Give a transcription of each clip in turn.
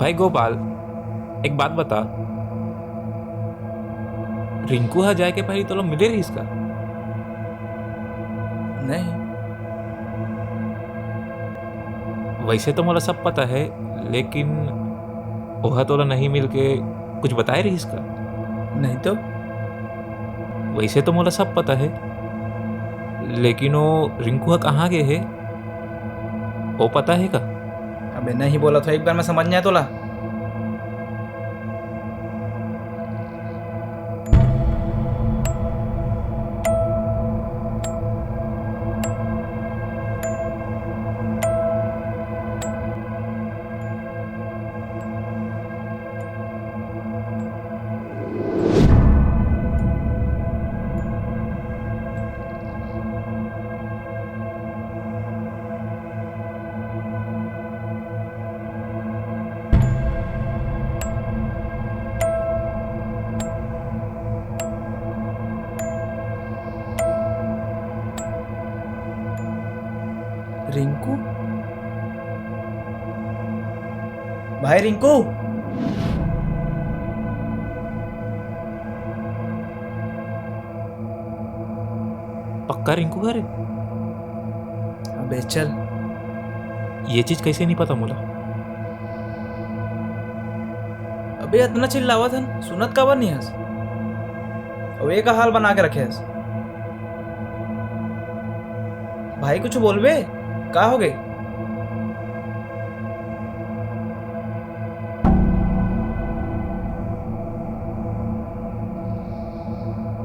भाई गोपाल, एक बात बता, रिंकू हा जाए के पहले तो मिले रही इसका। नहीं। वैसे तो मोला सब पता है, लेकिन ओहा तोला नहीं मिलके कुछ बताए रही इसका। नहीं तो। वैसे तो मोला सब पता है, लेकिन वो रिंकू हा कहाँ गए है, वो पता है का? अबे नहीं बोला तो एक बार में समझ नहीं आया तोला। रिंकू, भाई रिंकू। पक्का रिंकू घर है? अबे चल। ये चीज कैसे नहीं पता मोला? अबे इतना चिल्लावा था, सुनत काबर नहीं हस? अब एक हाल बना के रखे हस। भाई कुछ बोल बे, का हो गई?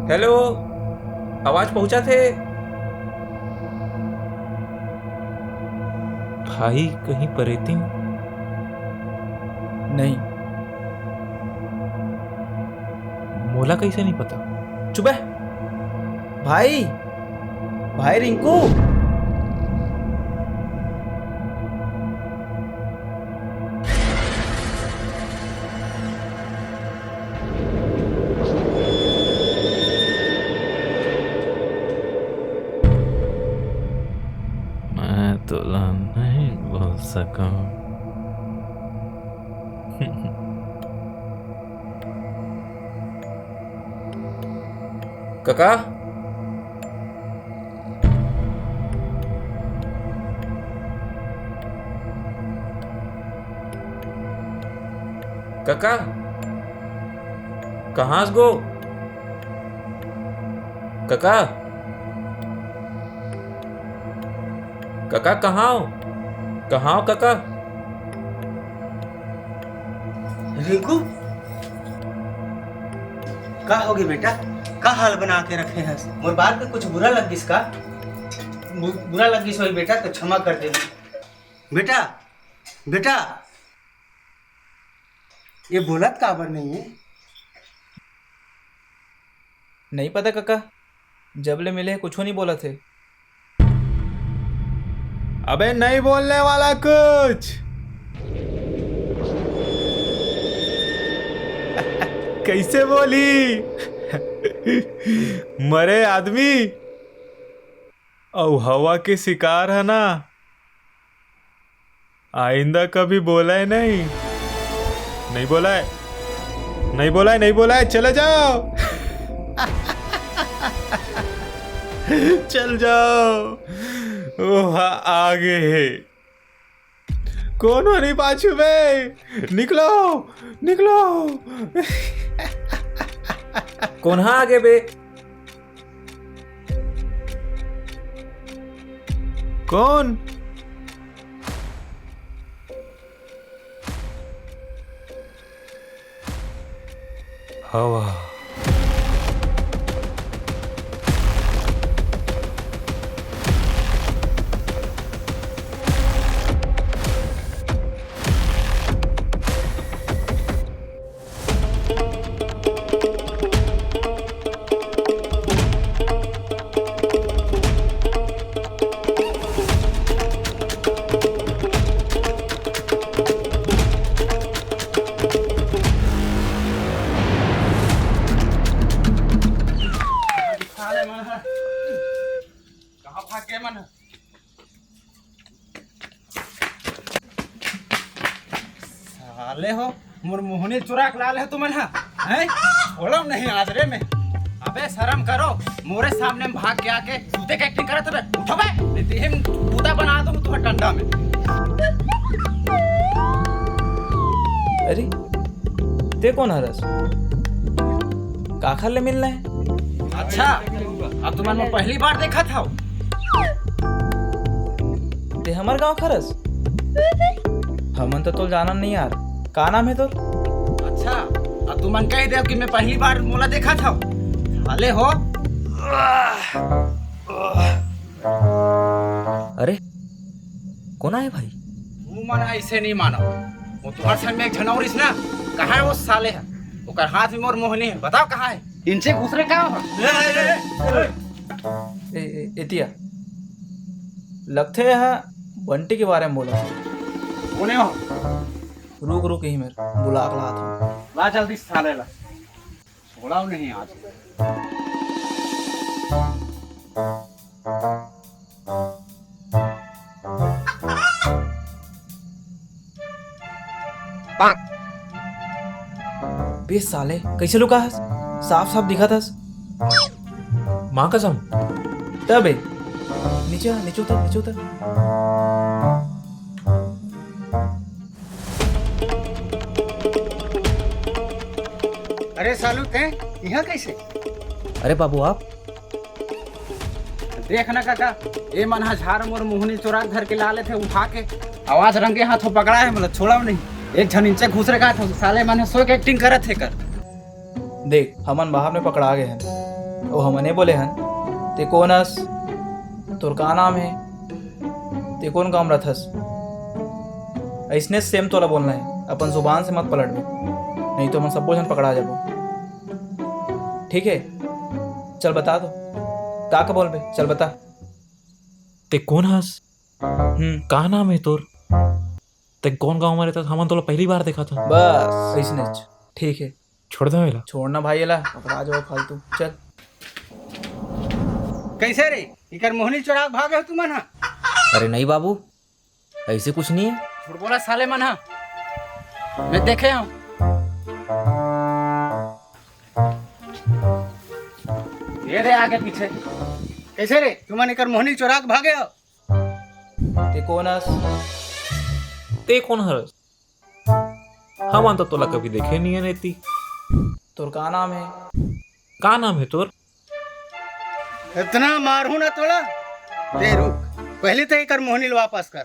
हेलो, आवाज पहुंचा थे? भाई कहीं परेती? नहीं। मोला कैसे नहीं पता? चुप है। भाई, भाई रिंकू। मैं तो नहीं बोल सका। काका, काका, कहाँ गो? काका, काका कहाँ हो? कहाँ हो काका? रिंकू, का हो गई बेटा? का हाल बना के रखे हैं? मोर बात पे कुछ बुरा लग गिस का? बुरा लग गिस होई बेटा तो क्षमा कर दे बेटा। बेटा, ये बोलत काबर नहीं है? नहीं पता काका, जब ले मिले कुछ नहीं बोला थे। अबे नहीं बोलने वाला कुछ। कैसे बोली? मरे आदमी और हवा के शिकार है ना। आइंदा कभी बोला है नहीं। नहीं बोला है, नहीं बोला है, नहीं बोला है। चले जाओ। चल जाओ। ओह आगे है। कौन हो नहीं पाछू बे? निकलो निकलो। कौन हा आगे बे? कौन? हवा। कहाँ भाग गए मन? साले हो मोर मोहनी चुरा के लाले हो तुमन हैं छोड़ो नहीं आज रे में। अबे शर्म करो, मोरे सामने में भाग के आके सूते के एक्टिंग करत बे। उठो बे, नहीं तो हम पूता बना दूं तुम्हें डंडा में। अरे ते कौन हरस का खाले मिलना है? अच्छा अब तुम्हें मैं पहली बार देखा था। ते हमार गांव खरस हमन तो जाना नहीं यार। का नाम है तो? अच्छा अब तुमन कह दे कि मैं पहली बार मोला देखा था। साले हो अरे कौन है भाई? तू मन ऐसे नहीं मानो। वो तुम्हारे संग में एक झनौरिस ना, कहाँ है वो साले है? ओकर हाथ में मोर मोहनी है, बताओ कहाँ है? इनसे घुसरे का हो? एतिया लगते है बंटी के बारे में बोला। कोने हो? रुक ही मेरे बुला के लाता हूँ। ला जल्दी साले ला, छोड़ाओ नहीं आज। बे साले कैसे लुका हस? साफ साफ दिखा था। माँ कसम। तब नीचे उतर। अरे सालू ते यहाँ कैसे? अरे बाबू आप देखना काका, ये मन झाड़ मोर मुहनी चोरा घर के लाले थे उठा के, आवाज रंगे हाथों पकड़ा है, मतलब छोड़ा नहीं। एक झन इनसे घुसरे का था, साले मन सो के एक्टिंग करत थे कर। देख हमन बाहर में पकड़ा गए हैं और हमने बोले हैं ते कौन हस, तोर का नाम है, ते कौन काम रथस। ऐसने सेम तोला बोलना है, अपन जुबान से मत पलट में, नहीं तो हम सब जन पकड़ा जाबो। ठीक है चल बता दो का बोल बे, चल बता। ते कौन हस? का नाम है तोर? ते कौन गांव में रहता? हमन तोला पहली बार देखा था। बस ऐसने ठीक है, छोड़ दे मेला। छोड़ना भाई एला, पकड़ा जाओ फालतू। चल कैसे रे इकर मोहनी चोरा भागे हो तुमन? अरे नहीं बाबू ऐसे कुछ नहीं है। झूठ बोला साले मन, मैं देखे हूँ। ये रे आगे पीछे कैसे रे तुमन इकर मोहनी चोरा भागे हो? ते कौन हस? ते कौन हरस? हमन तो तोला कभी देखे नहीं है नेती। तोर का नाम है? का नाम है तोर? इतना मारू ना तोला। दे रुक, पहले तो इकर मोहनी वापस कर,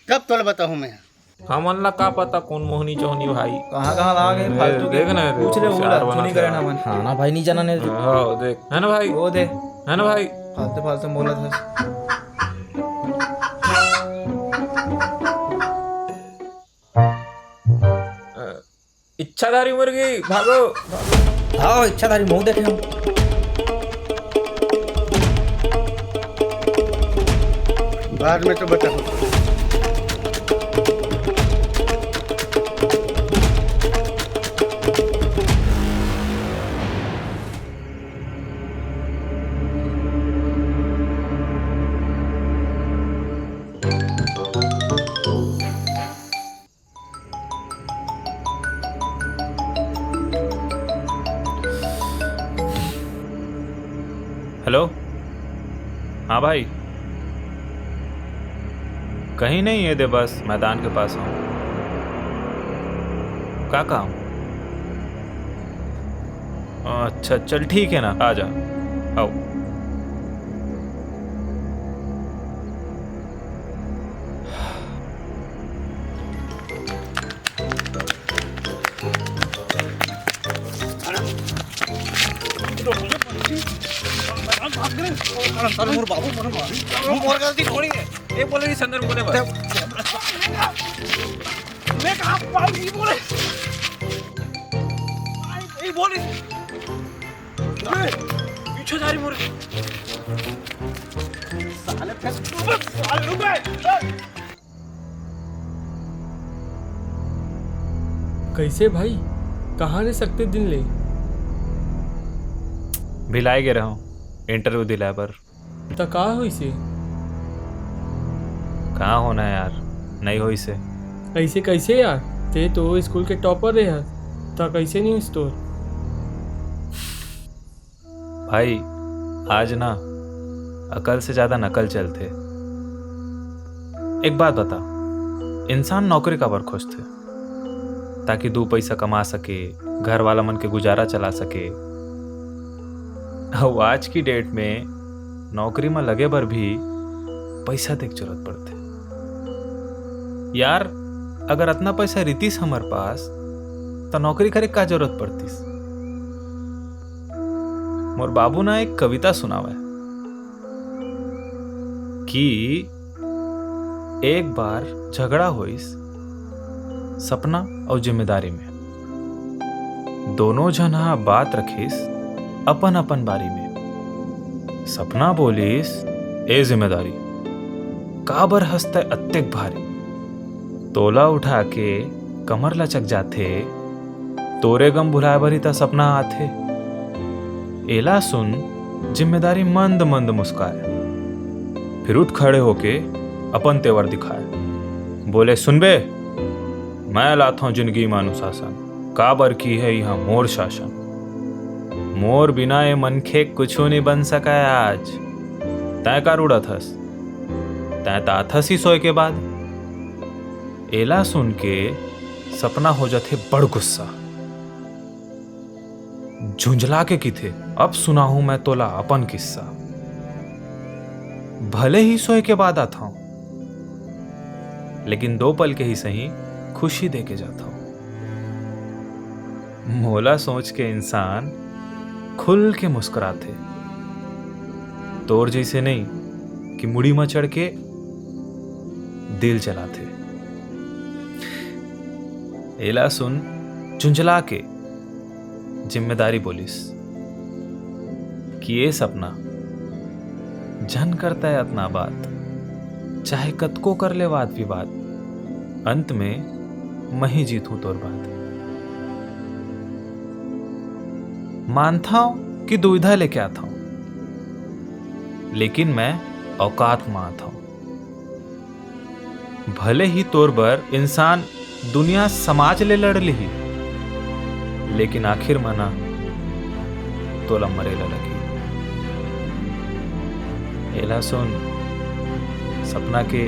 तब तोला बताऊँ मैं। हमन ला का पता कौन मोहनी चोहनी भाई। कहाँ ला गए फालतू के? देख ना रे, पूछ ले होशियार बना नहीं करे ना मन। हाँ ना भाई नहीं जाना नहीं। हाँ देख है ना भाई, वो दे है ना भाई। फालतू बोला था। इच्छाधारी मुर्गी भागो। हाँ इच्छाधारी मुंह देखे हम। बाद में तो बताओ। हेलो हाँ भाई, कहीं नहीं है दे, बस मैदान के पास हूँ। का काम? अच्छा चल ठीक है ना, आ जा आओ। मोर गलती थोड़ी है, ये बोले नहीं संदर्भ बोले बस। मैं कहा पाल नहीं बोले, नहीं बोले पीछे जा रही मोर साले साले रुक गए। कैसे भाई, कहाँ ले सकते दिन ले? भिलाई गे रहूँ इंटरव्यू दिला पर। तो का हो इसे? कहाँ होना है यार, नहीं हो इसे। ऐसे कैसे यार? ते तो स्कूल के टॉपर रहे ता कैसे नहीं तोर? भाई आज ना अकल से ज्यादा नकल चलते। एक बात बता, इंसान नौकरी काबर खोजते? ताकि दो पैसा कमा सके, घर वाला मन के गुजारा चला सके। और आज की डेट में नौकरी में लगे बर भी पैसा देख जरूरत पड़ते। यार अगर इतना पैसा रितीस हमार पास तो नौकरी करे का जरूरत पड़तीस? मोर बाबू ना एक कविता सुनावे कि एक बार झगड़ा होइस सपना और जिम्मेदारी में। दोनों जना बात रखिस अपन अपन बारी में। सपना बोलिस, ए जिम्मेदारी काबर हंसते अत्तेक भारी। तोला उठा के कमर लचक जाते, तोरे गम भुलाए भरी ता सपना आथे। एला सुन जिम्मेदारी मंद मंद मुस्काए, फिर उठ खड़े होके अपन तेवर दिखाए। बोले, सुन बे, मैं लाता हूं जिंदगी में अनुशासन, काबर की है यहाँ मोर शासन। मोर बिना ये मनखे कुछ नहीं बन सका है आज। तय का रूढ़ा थस, तय ताथस ही सोए के बाद। एला सुन के सपना हो जाते बड़ गुस्सा। झुंझला के की थे, अब सुना हूं मैं तोला अपन किस्सा। भले ही सोए के बाद आता हूं, लेकिन 2 पल के ही सही खुशी दे के जाता हूं। मोला सोच के इंसान खुल के मुस्कुराते, तोर जैसे नहीं कि मुड़ी में चढ़ के दिल जलाते। एला सुन झुंझला के जिम्मेदारी बोलिस कि ये सपना जन करता है अपना बात, चाहे कतको कर ले वाद विवाद, अंत में मैं ही जीतूं तोर बात। मानता हूं कि दुविधा लेके आता हूं, लेकिन मैं औकात में आता हूं। भले ही तोर बर इंसान दुनिया समाज ले लड़ ली, लेकिन आखिर मना तोला मरेला लगी। एला सुन सपना के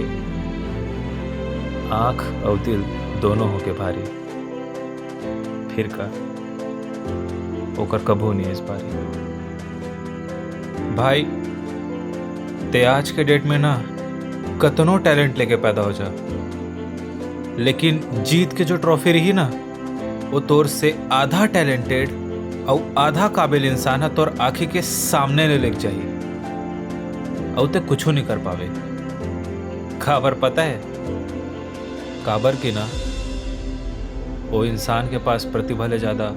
आंख और दिल दोनों होके भारी, फिर का ओकर कबो नहीं इस बारी। भाई ते आज के डेट में ना कतनो टैलेंट लेके पैदा हो जा, लेकिन जीत के जो ट्रॉफी रही ना, वो तोर से आधा टैलेंटेड और आधा काबिल इंसान है तोर आंखी के सामने ले लेके जाइए, और ते कुछ नहीं कर पावे। खबर पता है काबर की ना, वो इंसान के पास प्रतिभा ले ज्यादा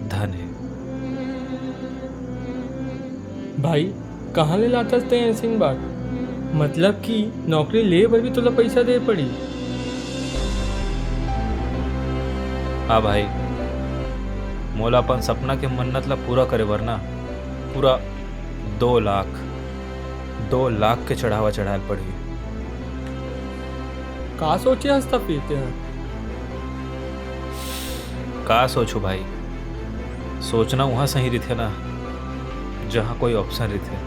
धन है। भाई कहाँ ले लाता थे ऐसी बात? मतलब कि नौकरी ले पर भी तुला पैसा दे पड़ी? हाँ भाई, मोला अपन सपना के मन्नत ला पूरा करे वरना पूरा 2 लाख के चढ़ावा चढ़ाल पड़ी। का सोचे हंसता फिरते हैं? का सोचू भाई, सोचना वहां सही रही थे ना जहां कोई ऑप्शन रही थे।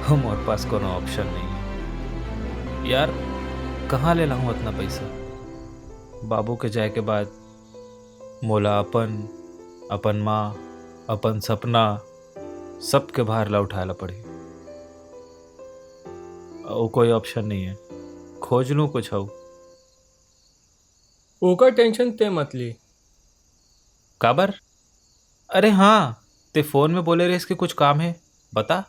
हमारे पास कोनो ऑप्शन नहीं है यार। कहाँ ले लाऊं इतना पैसा? बाबू के जाए के बाद मोला अपन माँ, अपन सपना सबके भार ला उठाला पड़ी, और कोई ऑप्शन नहीं है। खोज लूं कुछ हो। ओकर टेंशन ते मत ले। काबर? अरे हाँ, ते फोन में बोले रहे इसके कुछ काम है, बता।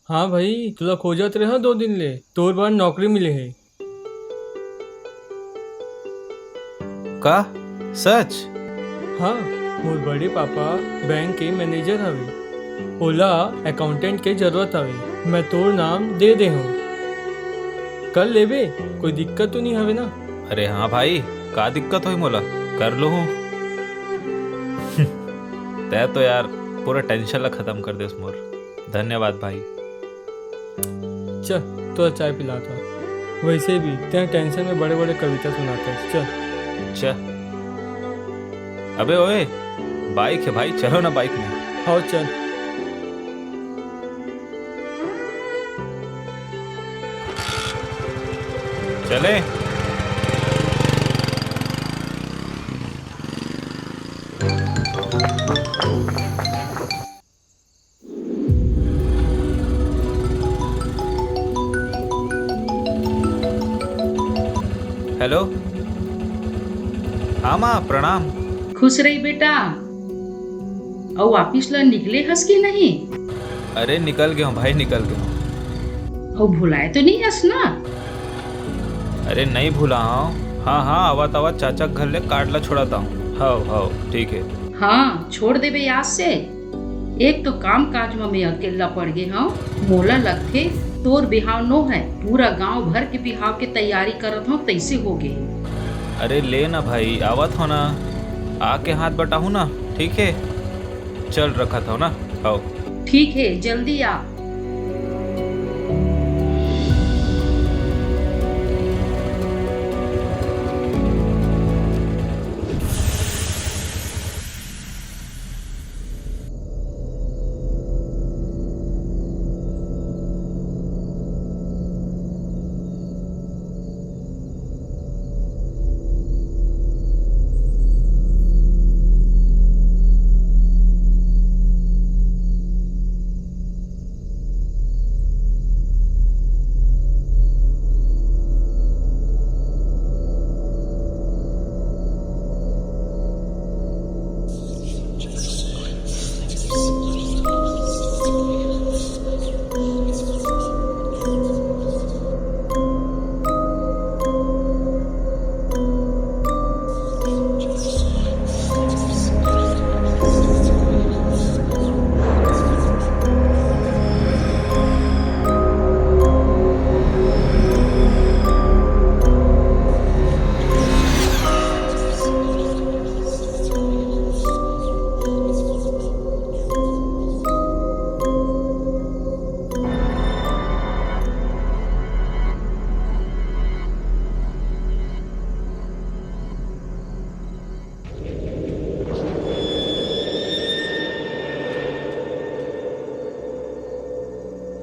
हाँ भाई, तुला खोजत रहे 2 दिन ले, तोर बार नौकरी मिले है। का सच? हाँ, मोर बड़े पापा बैंक के मैनेजर हवे, ओला अकाउंटेंट के जरूरत हवे। मैं तोर नाम दे दे हूँ, कर लेबे, कोई दिक्कत तो नहीं हवे ना? अरे हाँ भाई, का दिक्कत होई मोला, कर लो हूँ। तै तो यार पूरा टेंशन ला खत्म कर दे मोर। धन्यवाद भाई। चल तो चाय पिलाता। वैसे भी तेरे टेंशन में बड़े बड़े कविता सुनाते हैं। चल। अच्छा, अबे ओए, बाइक है भाई, चलो ना बाइक में। हाँ चल। चले। हेलो। हाँ माँ, प्रणाम। खुश रही बेटा। और वापिस ला निकले हस कि नहीं? अरे निकल गया हूँ भाई, निकल गया हूँ। और भुलाए तो नहीं हस ना? अरे नहीं भूला हूँ। हाँ हाँ, आवत आवत चाचा के घर ले काटला छोड़ाता हूँ। हाँ ठीक है। हाँ छोड़ देबे आज से। एक तो काम काज में मैं अकेला पड़ गए हूँ। मोला लगथे तोर बिहाव नो है, पूरा गांव भर के बिहाव के तैयारी करत हूँ, तैसे हो गए। अरे ले ना भाई, आवत हो ना, आके हाथ बटाहू ना, ठीक है। चल रखा था ना। आओ। ठीक है, जल्दी आ।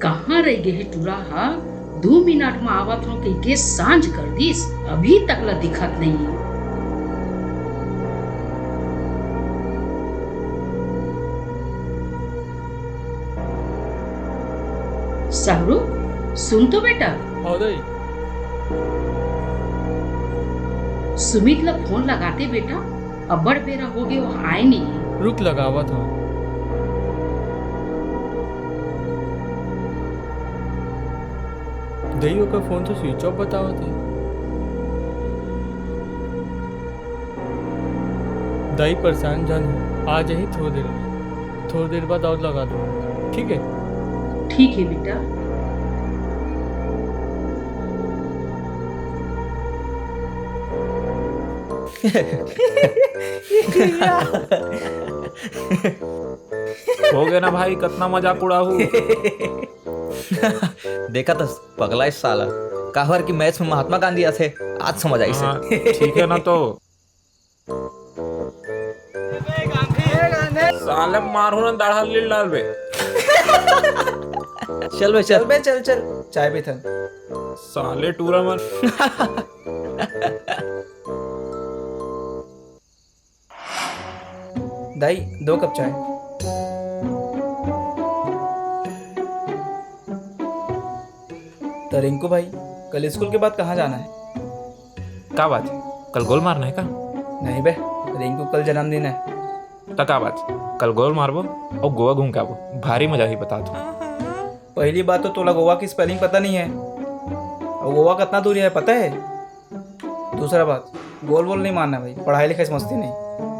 कहाँ रह गए टूरा? हा 2 मिनट में आवत हूँ कह के सांझ कर दीस, अभी तक ला दिखत नहीं है। शाहरुख सुन तो बेटा। हाँ दाई। सुमित ला फोन लगाते बेटा, अब्बड़ बेरा हो गए वो आए नहीं। रुक, लगावा था। दही का फोन तो स्विच ऑफ बतावा थे। दाई परेशान जान है, आ जाही थोड़ी देर में, थोड़ी देर बाद और लगा दो, ठीक है? ठीक है बेटा। हो गया ना भाई, कितना मजाक उड़ाहू। देखा था पगला इस साला काहर की मैच में महात्मा गांधी आते, आज समझ आई हाँ, से। ठीक है ना तो। साले मारू ना दाढ़ा लील डाल बे। चल बे चल। चल चाय भी था। साले टूरा मन। दाई 2 कप चाय। तो रिंकू भाई, कल स्कूल के बाद कहाँ जाना है? का बात है, कल गोल मारना है का? नहीं बे, रिंकू कल जन्मदिन है। तो का बात है, कल गोल मारबो और गोवा घूम के आबो, भारी मजा ही बता दो। पहली बात तो तोला गोवा की स्पेलिंग पता नहीं है, और गोवा कितना दूरी है पता है? दूसरा बात, गोल बोल नहीं मारना भाई, पढ़ाई लिखाई से मस्ती नहीं।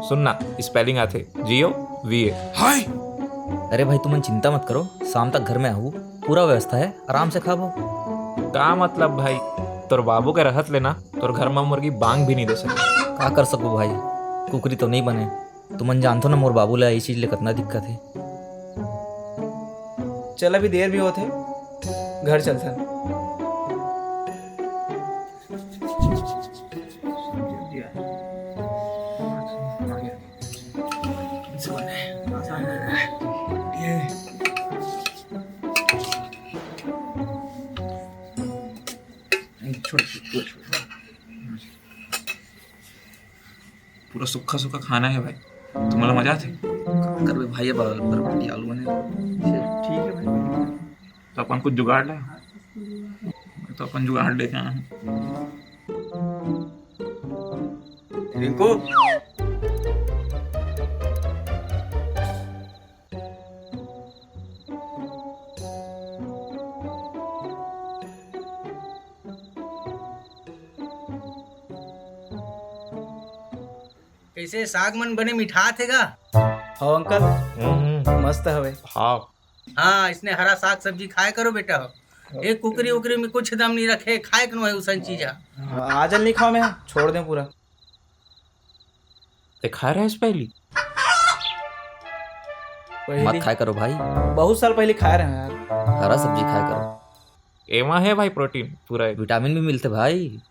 सुनना, स्पेलिंग आते GOVA। हाय। अरे भाई तुम चिंता मत करो, शाम तक घर में आहू, पूरा व्यवस्था है, आराम से खाबो। का मतलब भाई, तोर बाबू के रहत लेना तोर घर में मुर्गी बांग भी नहीं दे सके। का कर सको भाई, कुकरी तो नहीं बने। तुमन जानतो ना मोर बाबू ला इस चीज ले कितना दिक्कत है। चल अभी देर भी होते, घर चलता। छोड़ पूरा छोड़। पूरा सूखा सूखा खाना है भाई, तुम्हाला मजा आते कर बे भाई, अब बरबटी आलू बने। ठीक है भाई। तो अपन कुछ जुगाड़ ले, तो अपन जुगाड़ लेके आए हैं। रिंकू, कैसे साग मन बने मिठा थेगा? हाँ अंकल, मस्त हवे। हाँ हाँ, इसने हरा साग सब्जी खाए करो बेटा हो। एक कुकरी उकरी में कुछ दम नहीं रखे, खाए कनो है उसन चीज। आजल नहीं खाओ, मैं छोड़ दें पूरा। खा रहा है इस पहली? पहली मत खाया करो भाई, बहुत साल पहले खाए रहे हैं यार। हरा सब्जी खाया करो, एमा है भाई प्रोटीन पूरा एक। विटामिन भी मिलते भाई।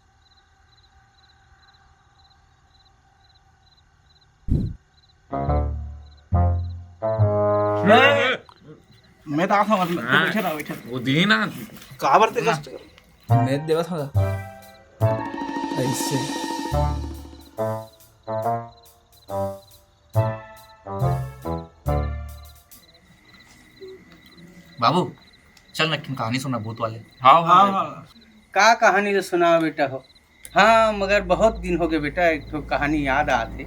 मैं तो आखा मतलब बैठे रहा। वो दी ना का बरते कष्ट मैं देवा था ऐसे। बाबू चल ना, कहानी सुनना भूत वाले। हाँ हाँ हाँ, का कहानी तो सुना बेटा हो। हाँ, मगर बहुत दिन हो गए बेटा, एक तो कहानी याद आते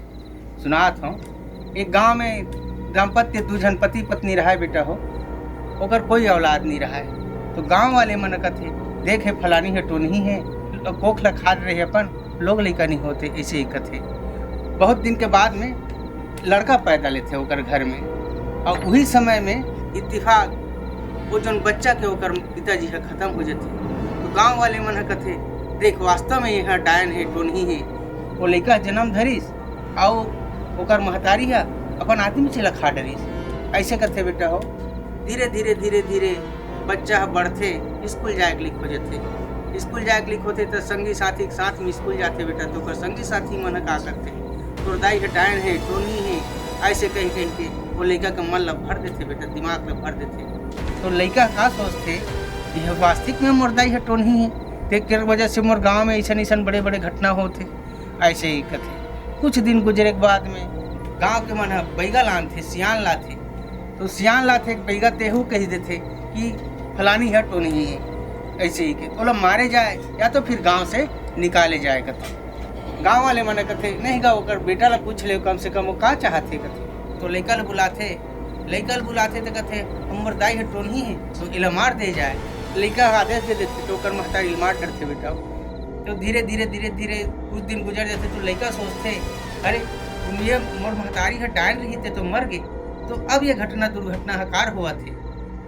सुनात हूँ। एक गांव में दाम्पत्य दू जन पति पत्नी रहा बेटा हो, ओकर कोई औलाद नहीं रहा है। तो गांव वाले मन कथे देखे फलानी है टोनही है, कोखला खाद रहे अपन लोग लड़का नहीं होते, ऐसे ही कथे। बहुत दिन के बाद में लड़का पैदा लेते ओकर घर में, और वही समय में इत्तेफाक वो जौन बच्चा के ओकर पिताजी है खत्म हो जाते। तो गांव वाले मन कथे देख वास्तव में यहाँ डायन है टोनही है। वो लड़का जन्म धरिस और ओकर महतारी है अपन आदमी चला खा डरिस। ऐसे कथे बेटा हो। धीरे धीरे धीरे धीरे बच्चा बढ़ते, स्कूल जाए के लिख हो जाते। स्कूल जाए के लिख होते तो संगी साथी के साथ में स्कूल जाते बेटा। तो ओकर संगी साथी मन का करते तो दाई है डायन है टोनी है, ऐसे कह के वो लड़का का मन ला भर देते बेटा, दिमाग ला भर देते। तो लड़का का सोचते यह वास्तविक में मोर दाई है टोनी है, तेकर वजह से मोर गांव में ऐसा ऐसा बड़े बड़े घटना होते। ऐसे ही कथे। कुछ दिन गुजरे के बाद में गांव के मन बैगा लान थे, सियान लाते। तो सियान लाते बैगा तेहू कह देते कि फलानी है टोनी है, ऐसे ही के बोला मारे जाए या तो फिर गांव से निकाले जाए कथे। गांव वाले मन कथे नहीं गा ओकर बेटा ला पूछ ले कम से कम वो का चाहते कथे। तो लड़का बुलाते तो कथे हमर दाई है टोनी है तो इला मार दे जाए। लड़का आदेश दे देते तो ओकर महतारी मार डरते बेटा। तो धीरे धीरे धीरे धीरे कुछ दिन गुजर जाते। तो लड़का सोचते अरे ये मोर महतारी है डायन रही थे तो मर गए, तो अब ये घटना दुर्घटना हकार हुआ थे।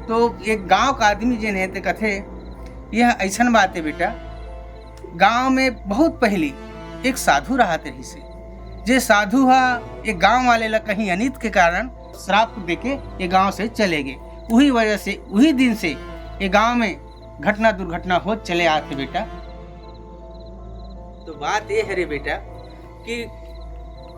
तो एक गांव का आदमी जिन है तो कथे यह ऐसा बात है बेटा, गांव में बहुत पहली एक साधु रहा रही से। जे साधु हा एक गांव वाले ला कहीं अनित के कारण श्राप देके ये गांव से चले गए। वही वजह से वही दिन से ये गांव में घटना दुर्घटना हो चले आते बेटा। तो बात ये है रे बेटा कि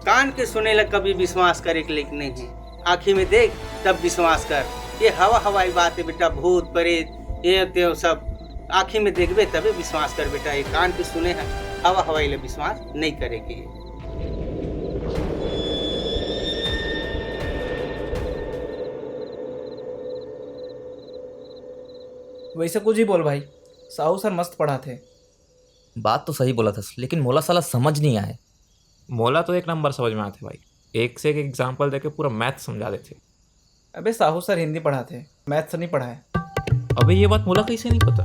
कान के सुने ला कभी विश्वास करे के लेकिन नहीं है, आँखी में देख तब विश्वास कर। ये हवाई बात है बेटा, भूत प्रेत ये त्यो सब आँखी में देखबे तबे विश्वास कर बेटा। ये कान के सुने है हवाई ला विश्वास नहीं करेगी। वैसे कुछ ही बोल भाई, साहू सर मस्त पढ़ाते। बात तो सही बोला था, लेकिन मोला साला समझ नहीं आए। मोला तो एक नंबर समझ में आते भाई, एक से एक एग्जाम्पल देके पूरा मैथ समझा देते। अबे साहू सर हिंदी पढ़ाते, मैथ नहीं पढ़ाए। अबे ये बात मोला कैसे नहीं पता?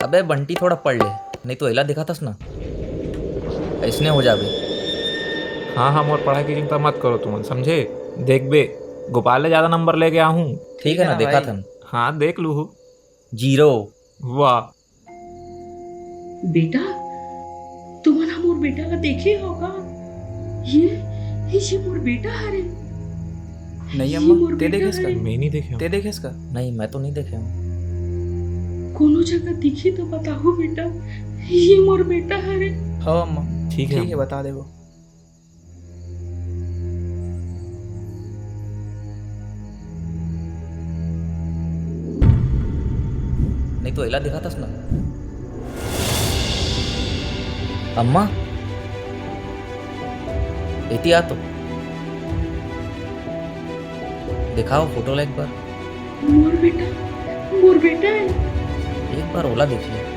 अबे बंटी थोड़ा पढ़ ले, नहीं तो एला दिखा था ना ऐसने हो जाबे। हाँ मोर पढ़ाई की चिंता मत करो तुम, समझे? देख बे गोपाल ज़्यादा नंबर ले गया हूँ। ठीक है ना, देखा भाई। था। हाँ देख लू। 0। वाह बेटा तुम्हारा मोर बेटा ला देखे होगा, ये मोर बेटा हरे। नहीं ये अम्मा, मोर ते बेटा देखे इसका, है। मैं नहीं देखे ते देखे इसका। नहीं मैं तो नहीं देखे हूँ। कोनो जगह दिखी तो बताओ बेटा, ये मोर बेटा हरे। हाँ अम्मा ठीक ठीक है है, बता दे वो। नहीं तो एला दिखा था ना। अम्मा इति आ तो दिखाओ फोटो ला एक बार। मोर बेटा है। एक बार ओला देख लिया।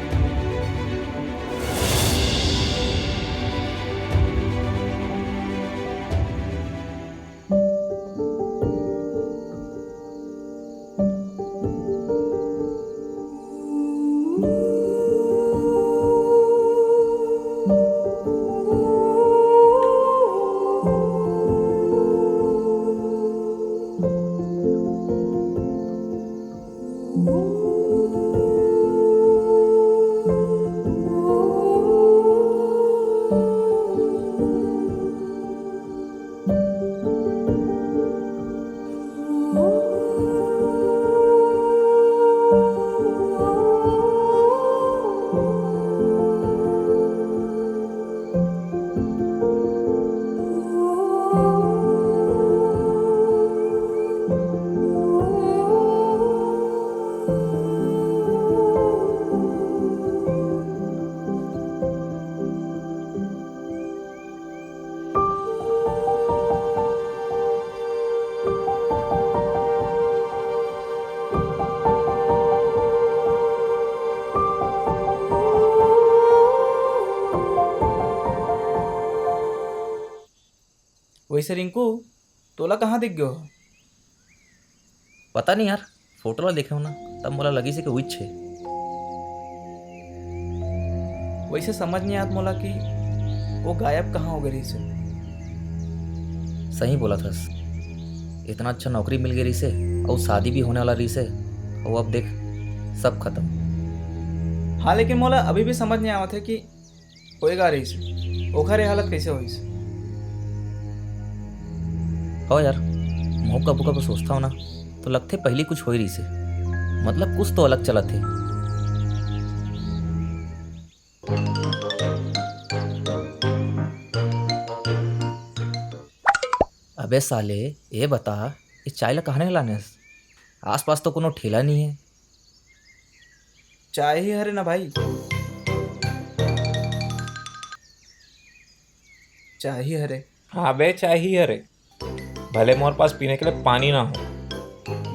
वैसे रिंकू तोला कहाँ दिख गयो? पता नहीं यार, फोटो ला देखे हो ना तब मोला लगी से कि वही छे। वैसे समझ नहीं आत मोला कि वो गायब कहाँ हो गई से। सही बोला था। इतना अच्छा नौकरी मिल गई से और शादी भी होने वाला रही से, और अब देख सब खत्म। हाँ लेकिन मोला अभी भी समझ नहीं आवत है कि होएगा रही से ओखर ये हालत कैसे हुई से। हो यार, मैं कबू कबू सोचता हूँ ना तो लगते पहले कुछ हो ही रही से, मतलब कुछ तो अलग चला थे। अबे साले ये बता, ये चाय ला कहाँ लाने? आस पास तो कोनो ठेला नहीं है। चाय ही हरे ना भाई, चाय ही हरे। हाँ बे, चाय ही अरे। भले मोर पास पीने के लिए पानी ना हो,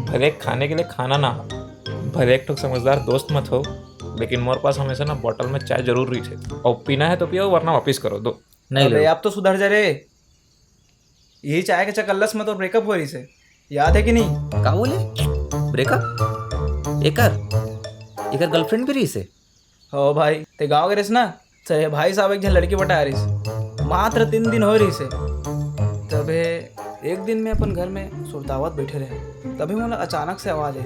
भले खाने के लिए खाना ना हो, भले एक ठो समझदार दोस्त मत हो, लेकिन मोर पास हमेशा ना बोतल में चाय जरूर रही थे। और पीना है तो पियो, वरना वापिस करो दो। नहीं अबे ले अब तो सुधर जा रे। यही चाय के चकल्लस में तो ब्रेकअप हो रही से, याद है कि नहीं? का बोले ब्रेकअप? एकर गर्लफ्रेंड भी रही से? हो भाई, ते गाँव गए ना, चाहे भाई साहब एक जन लड़की बता रही से, मात्र 3 दिन हो रही से। तबे एक दिन में अपन घर में सुरतावत बैठे रहे, तभी मोला अचानक से आवाज आई।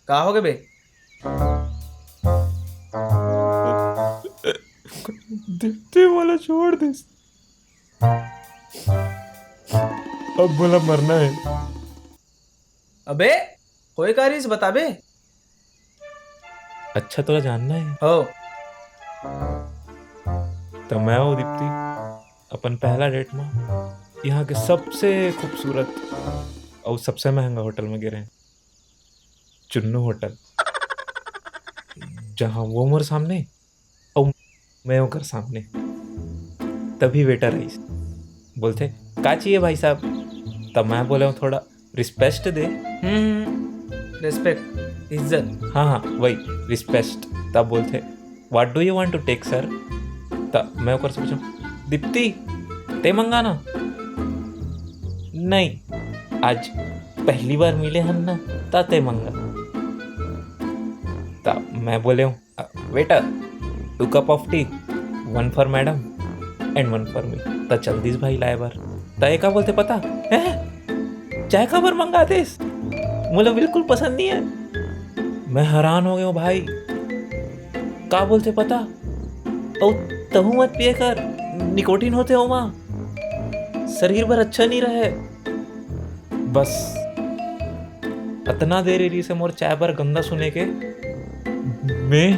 कहा हो गए बे? दीप्ति वाला छोड़ दे, अब बोला मरना है। अबे कोई कारिस बता बे। अच्छा तो जानना है हो तो मैं हूँ दीप्ति, अपन पहला डेट में यहाँ के सबसे खूबसूरत और सबसे महंगा होटल में गिरे, चुन्नू होटल, जहाँ वो मोर सामने और मैं होकर सामने। तभी वेटर आई, बोलते का चाहिए भाई साहब? तब मैं बोले हूँ थोड़ा रिस्पेक्ट दे। रिस्पेक्ट, इज्जत। हाँ हाँ वही रिस्पेक्ट। तब बोलते what do you want to take sir? तब मैं ऊपर से पूछा दीप्ति ते मंगाना? नहीं, आज पहली बार मिले हम ना, ताते मंगा। तब मैं बोले हूँ waiter 2 cup of T, 1 for madam and 1 for me. तो चल दिस भाई लाए बार तय का बोलते पता है चाय का बार मंगा देस, मुझे बिल्कुल पसंद नहीं है। मैं हैरान हो गया हूँ भाई, का बोलते पता? और तहु मत पिए कर, निकोटीन होते हो माँ, शरीर भर अच्छा नहीं रहे। बस इतना देरी रही से मोर चाय पर गंदा सुने के मैं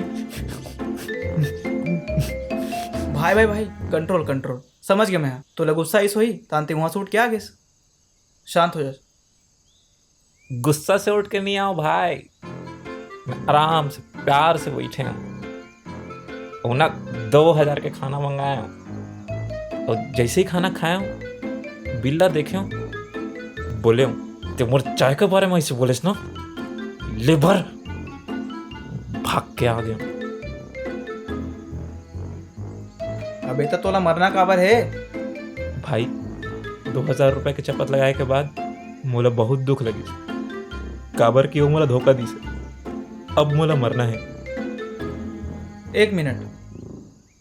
भाई कंट्रोल कंट्रोल समझ गया मैं। तो गुस्सा इस हुई तांते वहां से उठ के आ गए। शांत हो जा। गुस्सा से उठ के नहीं आओ भाई, मैं आराम से प्यार से बैठे हूँ ना। 2000 के खाना मंगाया हूँ और जैसे ही खाना खाया हूँ बिल्ला देखे हूँ बोले हूँ तो मोर चाय के बारे में ऐसे बोले ना लेबर भाग के आ गया। अबे तो तोला मरना काबर है। भाई 2000 रुपए के चपत लगाए के बाद मोला बहुत दुख लगी काबर की वो मोला धोखा दी से। अब मोला मरना है। 1 मिनट,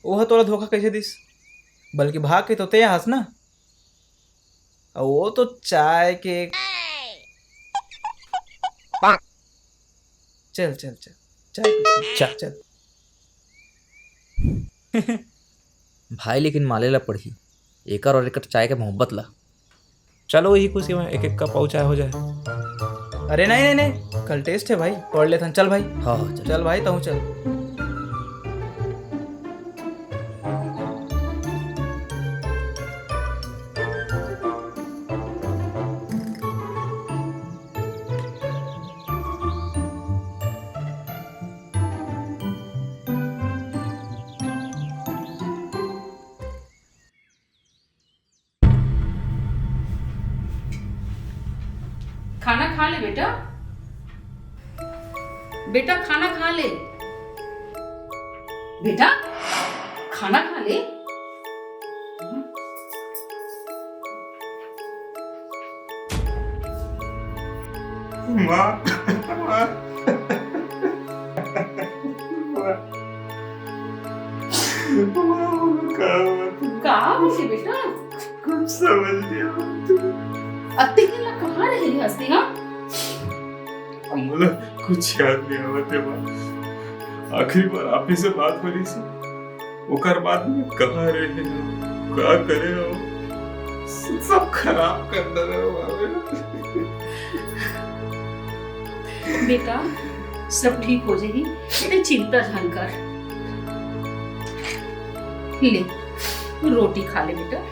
वह तोला धोखा कैसे दिस? बल्कि भाग के तो ते हंस ना। और वो तो चाय के चल चल चल चाय चल। चल। भाई लेकिन मालेला पड़ी एकर और एकर चाय के मोहब्बत ला। चलो वही खुशी में एक एक कप और चाय हो जाए। अरे नहीं नहीं नहीं, कल टेस्ट है भाई, पढ़ लेथन। चल भाई, हाँ हाँ चल। चल भाई तू चल। खाना खा ले बेटा, बेटा खाना खा ले, बेटा खाना खा ले। कहा खुशी बेटा, कुछ समझ नहीं आता। अत्ते के ला कहाँ रह रही हंसती? हाँ मुझे कुछ याद नहीं आवते बा। आखिरी बार आप ही से बात हो रही थी, ओकर बाद में कहाँ रहे हो, क्या करे हो, सब खराब कर दे हो। बेटा सब ठीक हो जाएगी, इतनी चिंता न कर। ले रोटी खा ले बेटा।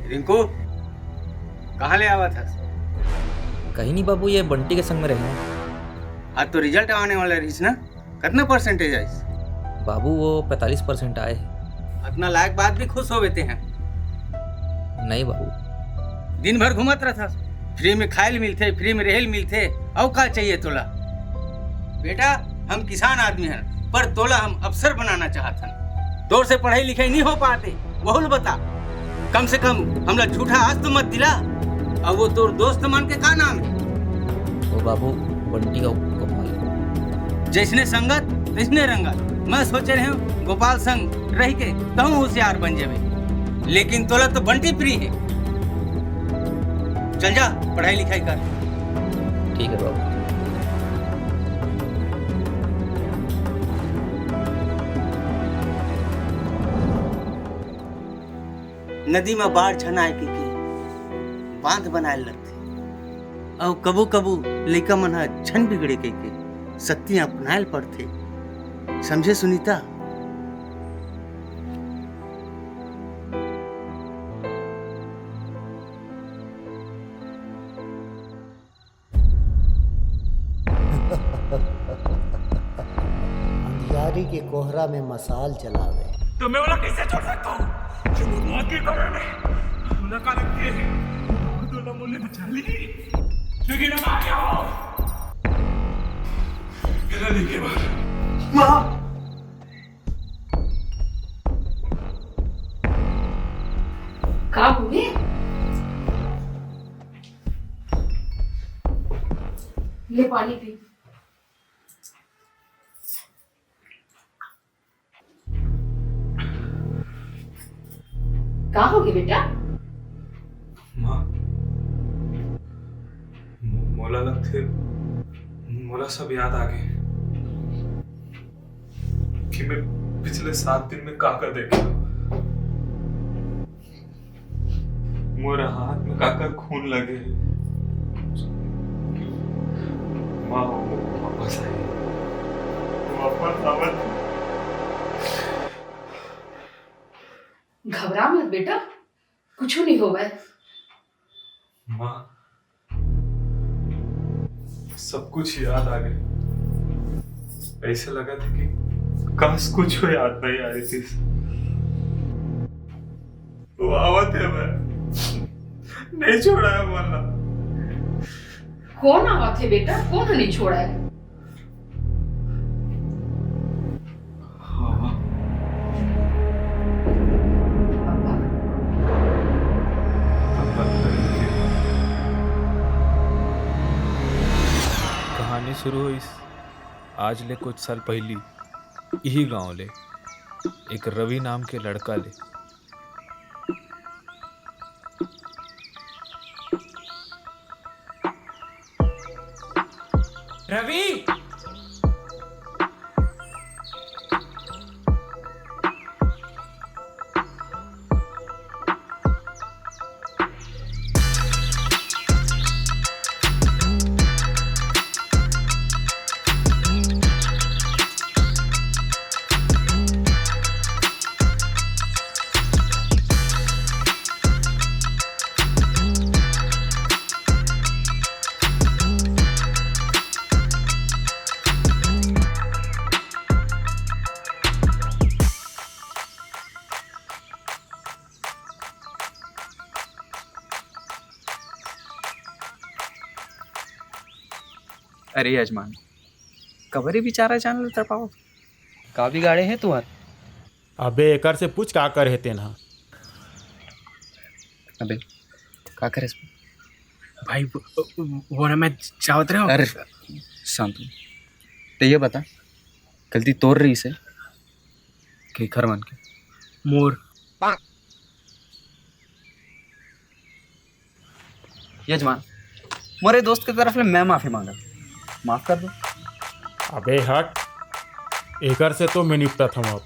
रिंकू कहाँ ले आवा था? कहीं नहीं बाबू, ये बंटी के संग में रहे। आज तो रिजल्ट आने वाला रहीस ना, कितना परसेंटेज आईस? बाबू वो 45% आए। इतना लायक बात भी खुश हो बेते हैं। नहीं बाबू, दिन भर घूमत रहा था, फ्री में खायल मिलते, फ्री में रहेल मिलते, और का चाहिए तोला? बेटा हम किसान आदमी हैं, पर तोला हम अफसर बनाना चाहत हन। तोर से पढ़ाई लिखाई नहीं हो पाते, बहुल बता। कम से कम हमला झूठा आज तो मत दिला। अब वो तोर दोस्त मन के का नाम है? वो बाबू बंटी का कमाल। जैसने संगत तैसने रंगत। मैं सोचे रहे हूँ गोपाल संग रह के कहूँ होशियार बन जावे, लेकिन तोला तो बंटी फ्री है। चल जा पढ़ाई लिखाई कर। ठीक है बाबू। नदी में बाढ़ छन आए के बांध बनाए लगथे और कबू कबू लइका मन ह छन बिगड़े के शक्ति अपनाए पड़थे। समझे सुनीता? अंधियारी के कोहरा में मसाल जलावे। तो मैं वाला कैसे छोड़ सकता हूँ? जो मौत के कमरे में मुलाकात की दोनों मुझे बचा ली, लेकिन अब आ गया हो गिरने के बाद। माँ का हुए? ले पानी पी। का हो गया बेटा? माँ मोला लगते मोला सब याद आ गए कि मैं पिछले 7 दिन में काका देखा। मोरा हाथ में काका खून लगे। माँ वापस आई, वापस आवत। घबरा मत बेटा, कुछ नहीं होगा। माँ सब कुछ याद आ गया। ऐसे लगा था कि काश कुछ याद नहीं आ रही थी। वो आवत है, मैं नहीं छोड़ा है वाला। कौन आवा थे बेटा? कौन नहीं छोड़ा है? हाँ कहानी शुरू हुई आज ले कुछ साल पहली यही गांव ले एक रवि नाम के लड़का ले। रवि अरे यजमान, कबरे बेचारा जान लेता पाओ का बिगाड़े है तुम्हार? अबे एकर से पूछ का करे तेना। अबे का करे भाई? वो ना मैं चाहत रहा हूँ। अरे शांत हो। तो ये बता, गलती तोड़ रही से कि घर मान के मोर? यजमान, मोरे दोस्त की तरफ ले मैं माफी मांगा, माफ कर दो। अबे हट, एकर से तो मैं निपटत हूँ अब।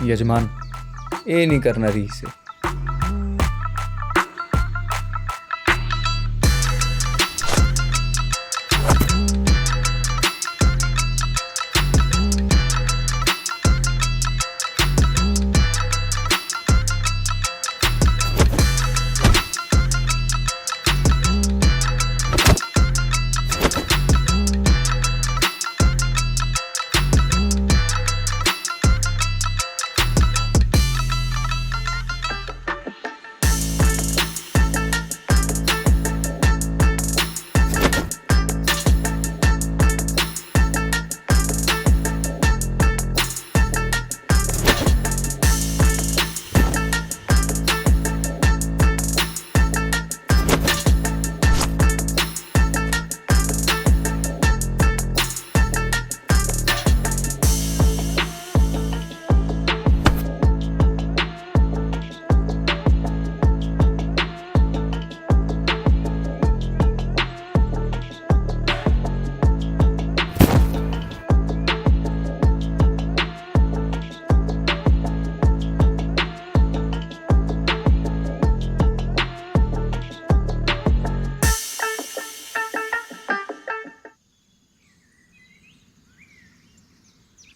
यजमान, ये नहीं करना रही से।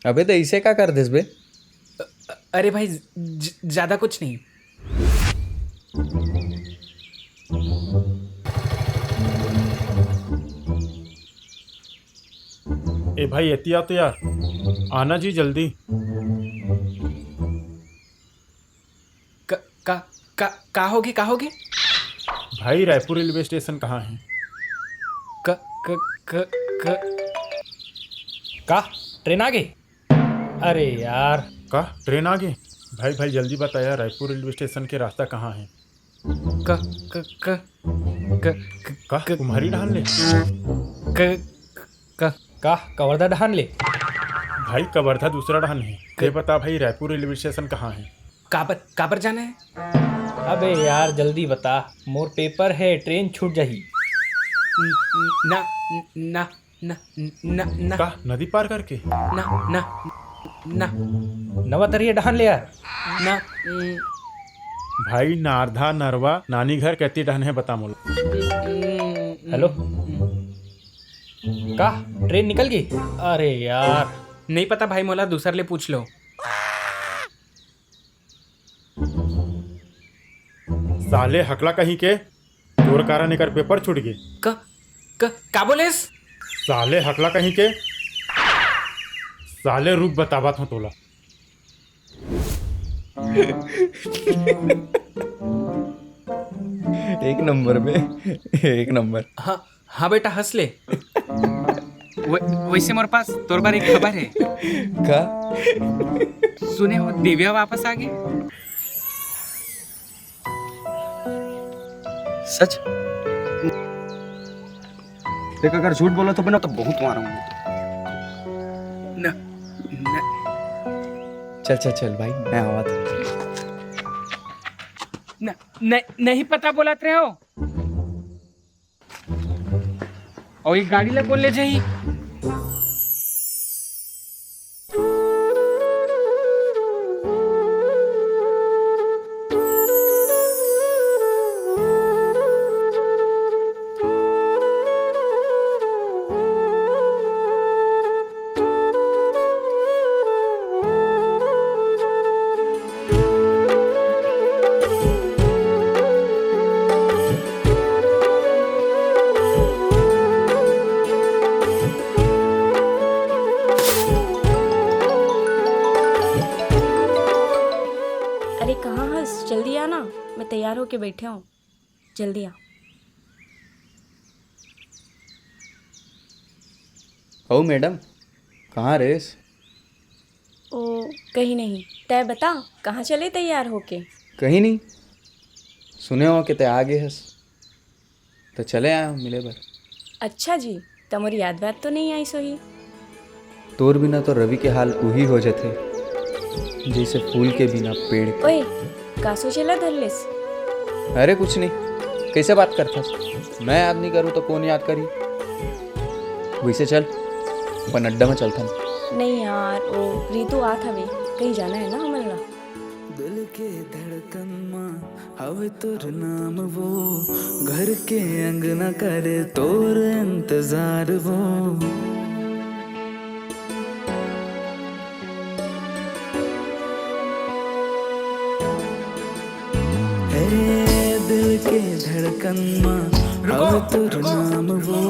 अबे तो इसे क्या कर दिस बे? अरे भाई ज्यादा कुछ नहीं। ए भाई एहतियात तो यार, आना जी जल्दी। का होगे? भाई रायपुर रेलवे स्टेशन कहाँ है? का ट्रेन आ गई? अरे यार का ट्रेन आ गई? भाई जल्दी बताया, रायपुर रेलवे स्टेशन के रास्ता कहाँ है? का तुम्हारी ढाल ले? का कवर्धा ढान ले। भाई कवर्धा दूसरा ढान है। ये बता भाई रायपुर रेलवे स्टेशन कहाँ है? का पर जाना है? अबे यार जल्दी बता, मोर पेपर है, ट्रेन छूट जाही। ना ना ना ना ना का नदी पार करके? ना ना ना नवतरिया ढान ले यार ना। भाई नारधा नरवा नानी घर कहती ढान है, बता मोला। हेलो का ट्रेन निकल गई? अरे यार नहीं पता भाई, मोला दूसर ले पूछ लो। साले हकला कहीं के, तोर कारण एकर पेपर छूट गए। का बोलेस? साले हकला कहीं के, साले रुक बतावत हूँ तोला। एक नंबर में, एक नंबर। हाँ बेटा हंस ले। वैसे मोर पास तोर बार एक खबर है। का? सुने हो दिव्या वापस आ गई? सच? देख अगर झूठ बोला तो बना तो बहुत मारूंगा। न, न, चल भाई मैं आवा था। नहीं पता बोलत रहे हो। और ये गाड़ी ला बोल ले जाई। जल्दी आना, मैं तैयार होके बैठे हूँ, जल्दी आ। ओ मैडम कहाँ रेस? ओ कहीं नहीं। तय बता कहाँ चले तैयार होके? कहीं नहीं, सुने हो कि तय आगे हस तो चले आया मिले बर। अच्छा जी, तमोर याद बात तो नहीं आई सोही। तोर बिना तो रवि के हाल वही हो जाते जैसे फूल के बिना पेड़ के। ओए का सोचेला धरलेस? अरे कुछ नहीं, कैसे बात करता? मैं याद नहीं करूँ तो कौन याद करी? वैसे चल अपन अड्डा में चलता। नहीं यार, ओ रीतु आत हवे, कहीं जाना है ना हमला। दिल के धड़कन माँ हवे तोर नाम वो, घर के अंगना करे तोर इंतजार वो। दिल के धड़कन माँ हवे तोर नाम वो,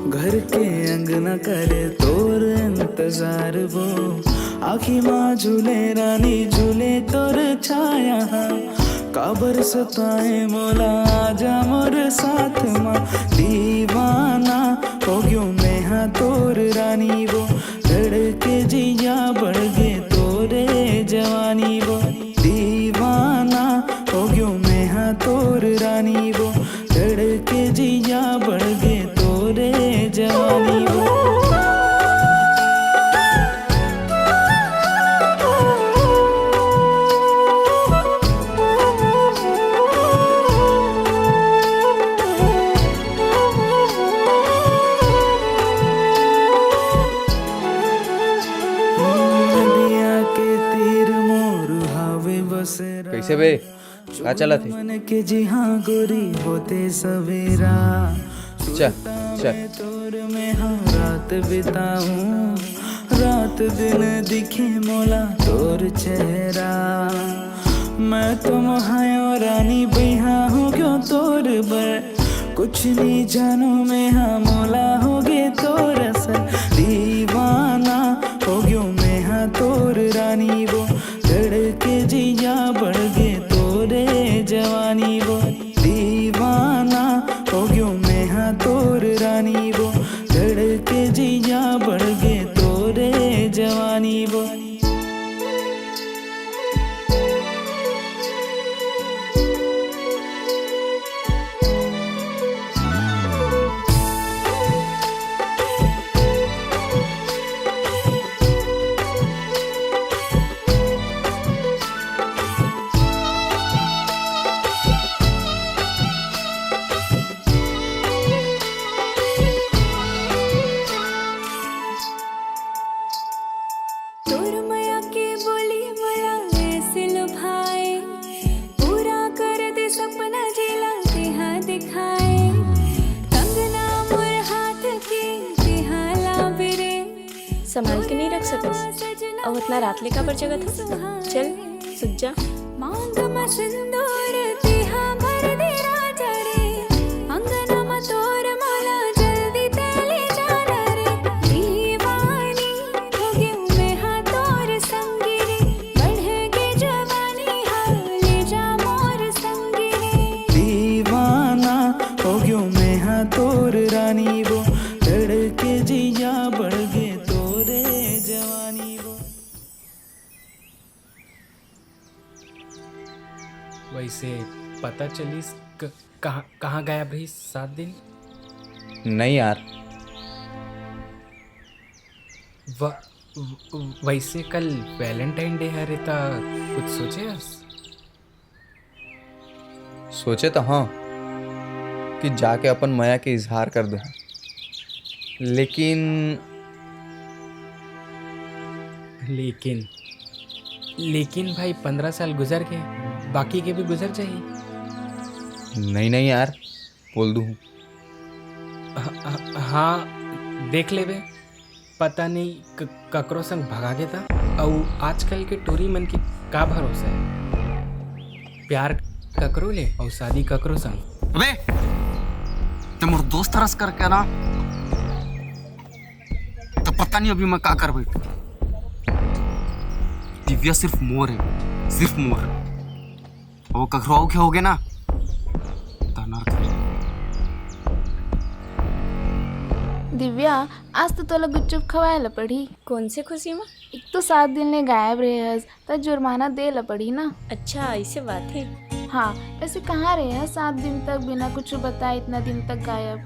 घर के अंगना करे तोर इंतजार वो। आखी माँ झूले रानी झूले तोर छाया, काबर सताए मोला आजा मोर साथ माँ। दीवाना हो गयो मैं हाँ तोर रानी वो, धड़के जिया बढ़ गे तोरे जवानी वो। दीवाना हो गयो मैं हाँ तोर रानी वो, धड़के जिया बढ़ गे तोरे जवानी वो। कैसे बे का चला थे? मन के जी हाँ गोरी होते सवेरा, चल तोर में हाँ रात बिताऊं। रात दिन दिखे मोला तोर चेहरा। मैं तो महायो रानी बिहा हो गयो तोर बर, कुछ नहीं जानो मैं हाँ मोला हो गे तोर असर। दीवाना हो गयो मैं हाँ तोर रानी वो, धड़के जिया बढ़ गे तोरे जवानी वो। दीवाना हो गयो मैं हाँ तोर रानी वो, धड़के जिया बढ़ गे तोरे जवानी वो। संभाल के नहीं रख सकस और इतना रात लेका पर जगह था। चल सुत जा। मांग में सिंदूर तिहा भर दे राजा रे, अंगना में तोर माला जल्दी तेली जाना रे। दीवानी हो गई मैं हाँ तोर संगी रे, बढ़ के जवानी हाँ ले जा मोर संगी रे। दीवाना हो गयो मैं हाँ तोर रानी वो, धड़के जिया बढ़ गे तोरे जवानी वो। वैसे पता चलिस कहाँ गायब रही 7 दिन? नहीं यार। वैसे कल वैलेंटाइन डे है रे, ता कुछ सोचे हस? सोचे तो हाँ कि जाके अपन माया के इजहार कर दो, लेकिन भाई 15 साल गुजर गए, बाकी के भी गुजर जाइए। नहीं यार, बोल दूँ। हाँ देख लेबे, पता नहीं ककरो संग भगा गया था। और आजकल के टोरी मन की का भरोसा है, प्यार ककरो ले और शादी ककरो संग। अबे ते मोर दोस्त रस करके ना, तो पता नहीं अभी मैं क्या कर बैठू। दिव्या सिर्फ मोर है, सिर्फ मोर। वो ककरो क्या हो गया ना तो नरक है। दिव्या आज तो तोला गुपचुप खवाए पड़ी। कौन से खुशी में? एक तो 7 दिन ले गायब रहे हस, तो जुर्माना दे ला पड़ी ना। अच्छा ऐसे बात है। हाँ वैसे कहाँ रहे हैं 7 दिन तक बिना कुछ बताए, इतना दिन तक गायब?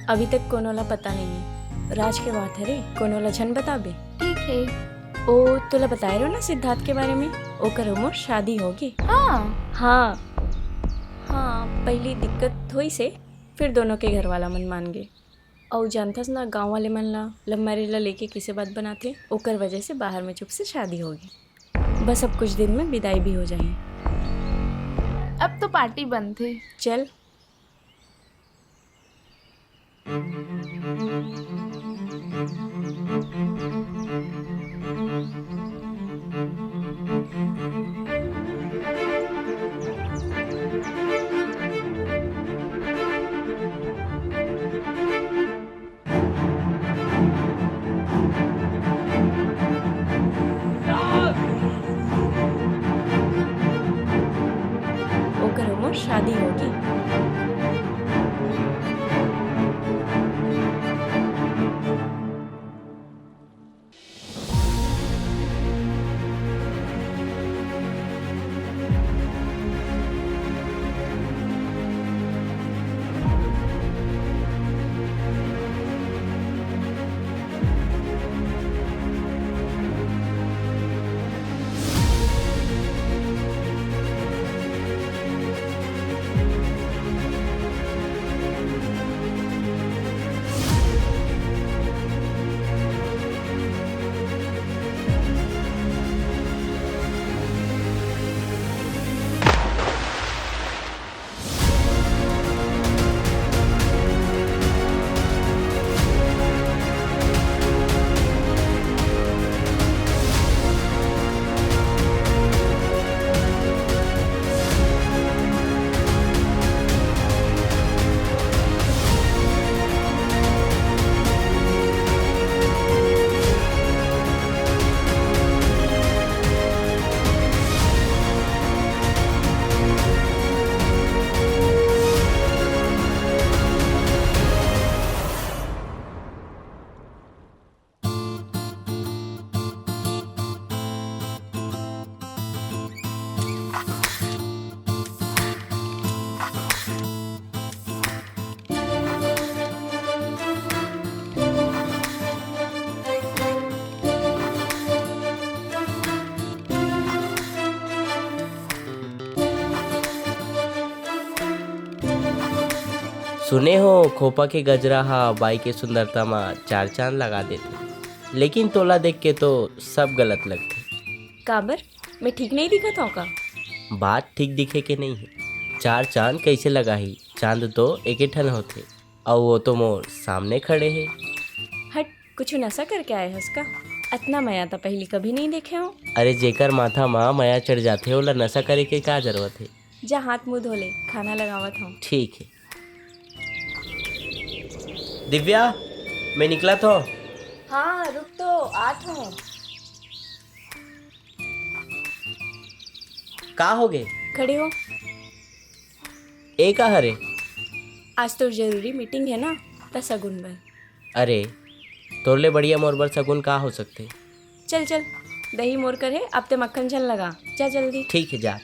अभी तक कोनोला पता नहीं है, राज के बात है रे, कोनोला झन बताबे। ठीक है। ओ तोला बताए रहो ना सिद्धार्थ के बारे में, ओकर उमर शादी होगी। हाँ पहली दिक्कत हुई से फिर दोनों के घर वाला मन मान गए। और जानथस ना गांव वाले मन ला लव मैरिज ला लेके किसे बात बनाते, ओकर वजह से बाहर में चुप से शादी होगी। बस अब कुछ दिन में विदाई भी हो जाए। अब तो पार्टी बंद थे। चल ओकर उमर शादी होगी। सुने हो खोपा के गजरा हा बाई के सुंदरता में 4 चांद लगा देते, लेकिन तोला देख के तो सब गलत लगते। काबर मैं ठीक नहीं दिखत हूँ का? बात ठीक दिखे के नहीं है। 4 चांद कैसे लगाही? चांद तो एक ठन होते, और वो तो मोर सामने खड़े हैं। हट, कुछ नशा करके आए हस का? इतना माया तो पहले कभी नहीं देखे हो। अरे जेकर माथा माँ माया चढ़ जाते ओला नशा करे के क्या जरूरत है? जा हाथ मुँह धो ले, खाना लगावत हूँ। ठीक है। दिव्या, मैं निकला था। हाँ रुक तो, आत हूँ। का हो गए? खड़े हो। एक हरे आज तो जरूरी मीटिंग है ना, त सगुन बर। अरे तोरले बढ़िया मोर बर सगुन का हो सकते? चल चल, दही मोर कर है, अब ते मक्खन झल लगा, जा जल्दी। ठीक है, जा।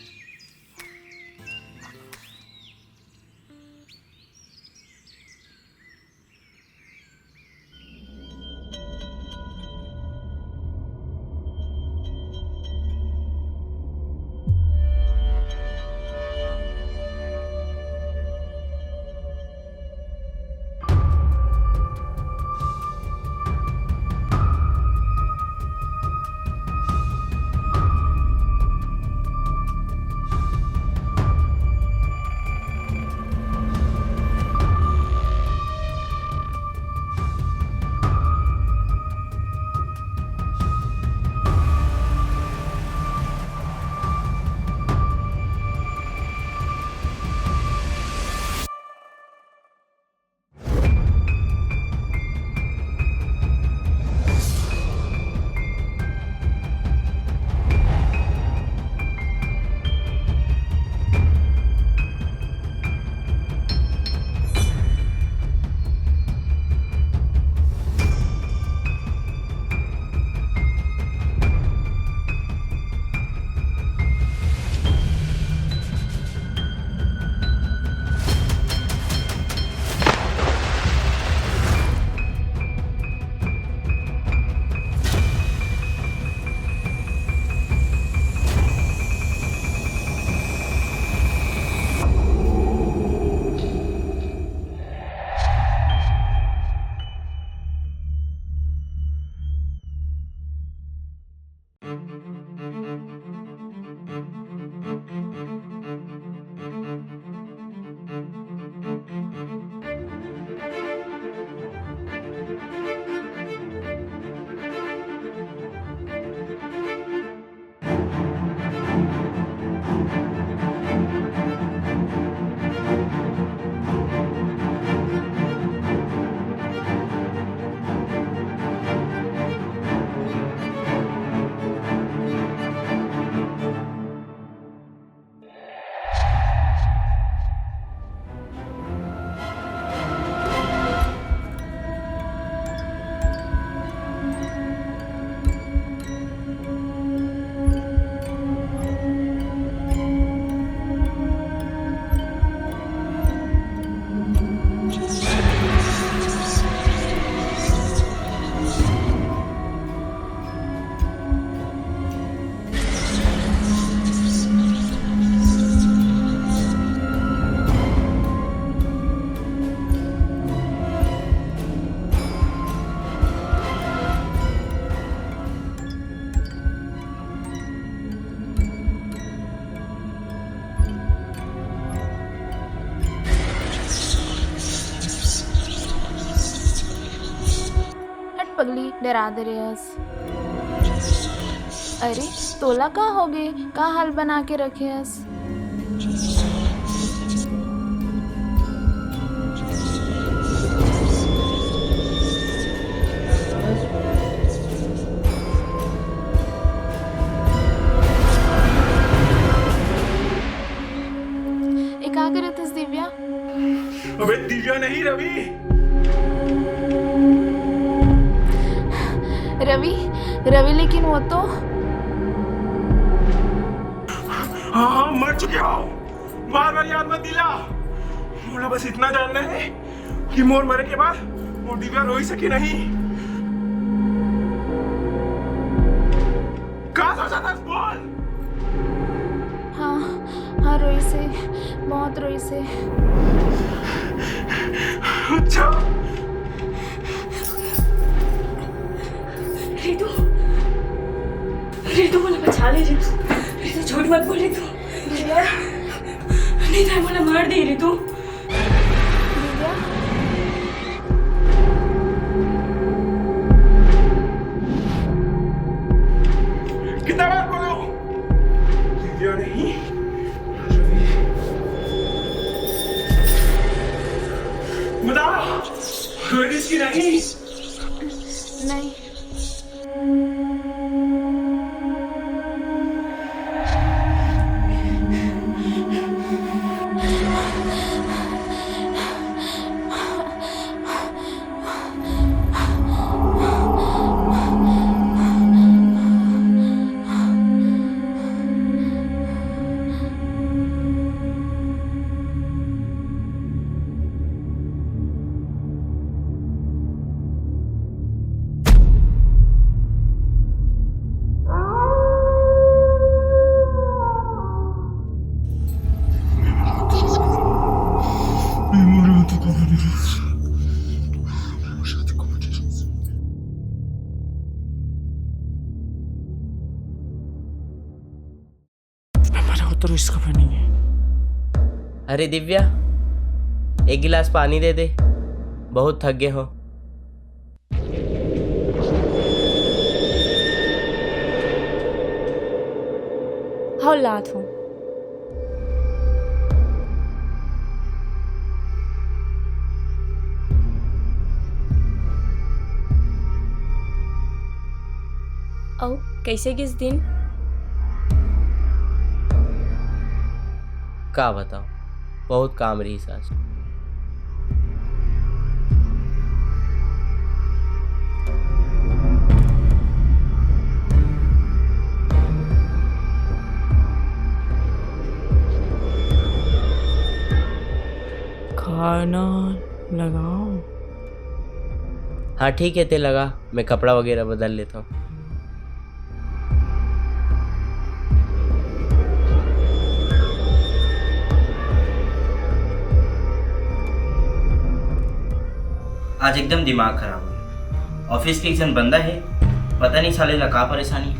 पगली डरा दे रहे हस। अरे तोला का हो गए, का हाल बना के रखे हस? ए का करत हस दिव्या? अबे दिव्या नहीं, रवि। रवि, रवि लेकिन वो तो हाँ मर चुके हो। बार बार याद मत दिला। मोला बस इतना जानना है कि मोर मरे के बाद वो दिव्या रो ही सकी नहीं। क्या सोचा था? बोल। हाँ हाँ, रोई से, बहुत रोई से। अच्छा रितु रितु मला बचा ले रितु रितु झूठ मत बोल रितु नहीं तो मला मार दे रितु कितना बार बोलो दिव्या नहीं बता रोहित की नहीं नहीं तो इसका पानी है। अरे दिव्या, एक गिलास पानी दे दे, बहुत थक गए हो। हाँ लात हूँ। औ कैसे किस दिन का बताओ, बहुत काम रही सास। खाना लगाओ। हाँ ठीक है, ते लगा, मैं कपड़ा वगैरह बदल लेता हूँ। आज एकदम दिमाग खराब हो गया। ऑफिस के एक जन बंदा है, पता नहीं साले ला का परेशानी।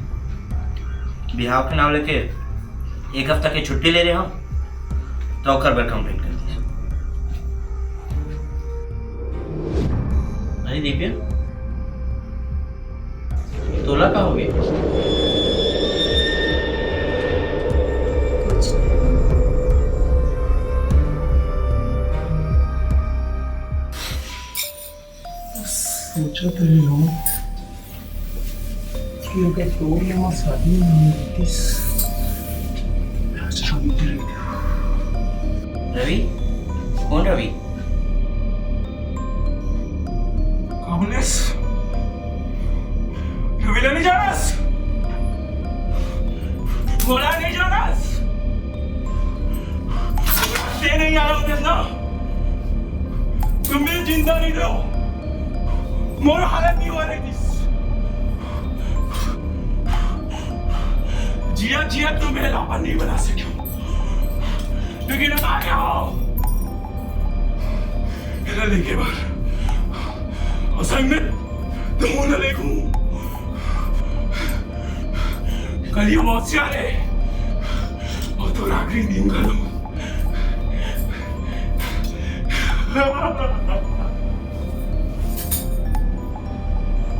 बिहाव के नाम लेके एक हफ्ता की छुट्टी ले रहे हम तो ओकर बर कंप्लेंट कर दी। अरे दिव्या, तोला का हो गया? सोचा तो नहीं हूँ कि अगर तो यहाँ शादी नहीं होती रवि, कौन रवि? काबुलेस रविला नहीं जानस, बोला नहीं जानस, ते नहीं आया होते ना, तुम्हें जिंदा नहीं रहो, मोर हालत नहीं हो रही थी। जिया जिया तुम्हें लापा नहीं बना सके, लेकिन अब आ गया हो मेरा लेके बार असाइनमेंट तो होने लगूं। कल ये बहुत से आ रहे और तो आखिरी दिन का लो।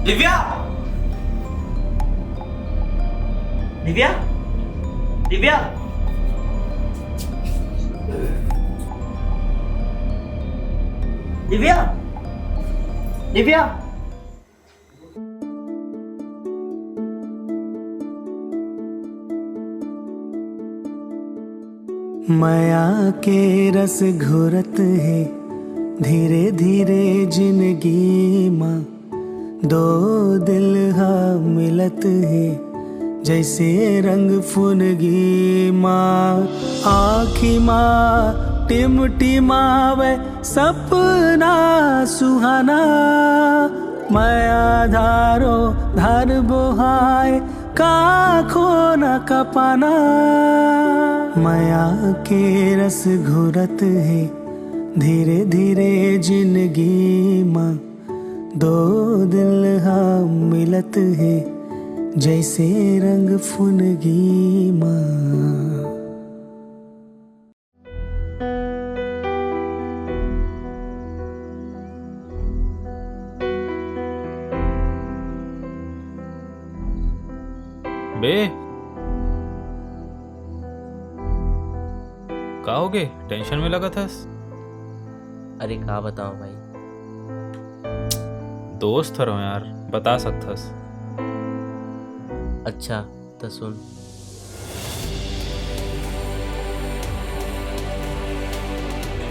दिव्या, दिव्या, दिव्या, दिव्या, दिव्या। माया के रस घुरत है धीरे धीरे जिंदगी माँ, दो दिल हाँ मिलत है जैसे रंग फुनगी माँ। आँखी माँ टिम टिमावे सपना सुहाना, माया धारो धार बोहाए काखो न कपाना। माया के रस घुरत है धीरे धीरे जिंदगी माँ दो दिल हाँ मिलत है जैसे रंग फुनगी माँ। बे का हो गए? टेंशन में लगा था? अरे का बताऊं भाई, दोस्त रहो यार, बता सकथस। अच्छा तो सुन।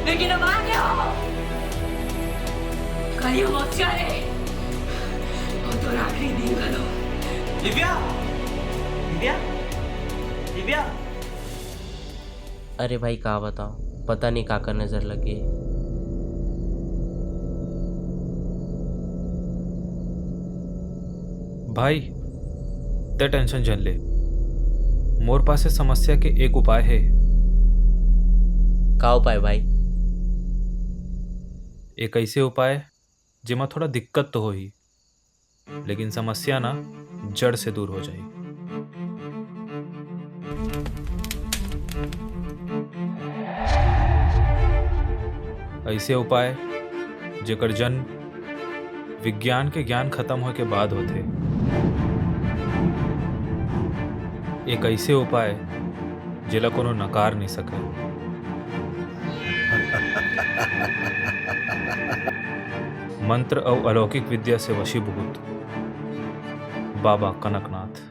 लेकिन अब आ गया हो कहीं मत जाए और तो आखिरी दिन करो। दिव्या, दिव्या, दिव्या। अरे भाई का बताऊं, पता नहीं का नजर लगी। भाई ते टेंशन जन ले, मोर पास इस समस्या के एक उपाय है। का उपाय भाई? एक ऐसे उपाय जिमा थोड़ा दिक्कत तो हो ही, लेकिन समस्या ना जड़ से दूर हो जाएगी। ऐसे उपाय जेकर जन्म विज्ञान के ज्ञान खत्म होए के बाद होते। एक ऐसे उपाय जेला कोनो नकार नहीं सके। मंत्र और अलौकिक विद्या से वशीभूत बाबा कनकनाथ।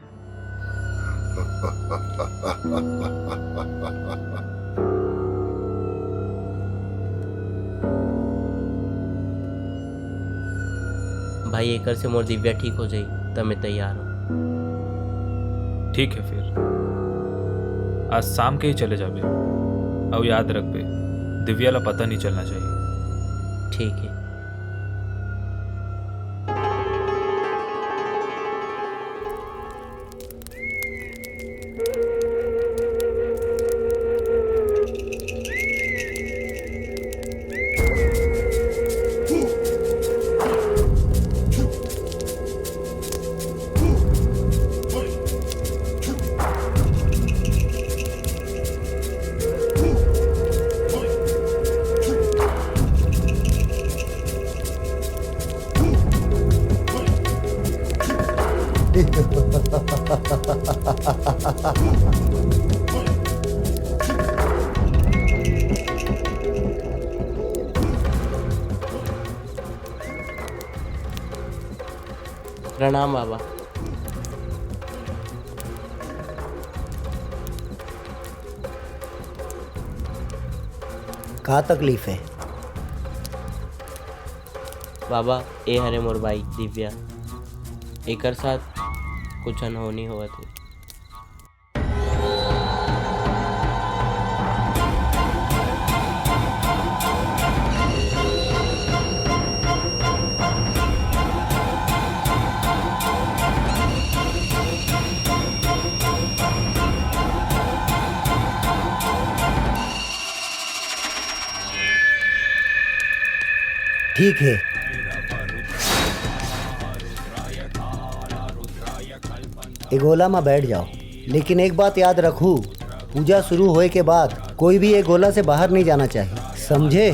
भाई एकर से मोर दिव्या ठीक हो जाई तब मैं तैयार हूँ। ठीक है फिर आज शाम के ही चले जाबे, और याद रख बे दिव्या ला पता नहीं चलना चाहिए। ठीक है। प्रणाम बाबा। का तकलीफ है? बाबा ए हरे मोर बाई दिव्या, एकर साथ कुछ अनहोनी हुआ थे। ठीक है, ए गोला में बैठ जाओ, लेकिन एक बात याद रखू, पूजा शुरू होए के बाद कोई भी एक गोला से बाहर नहीं जाना चाहिए, समझे?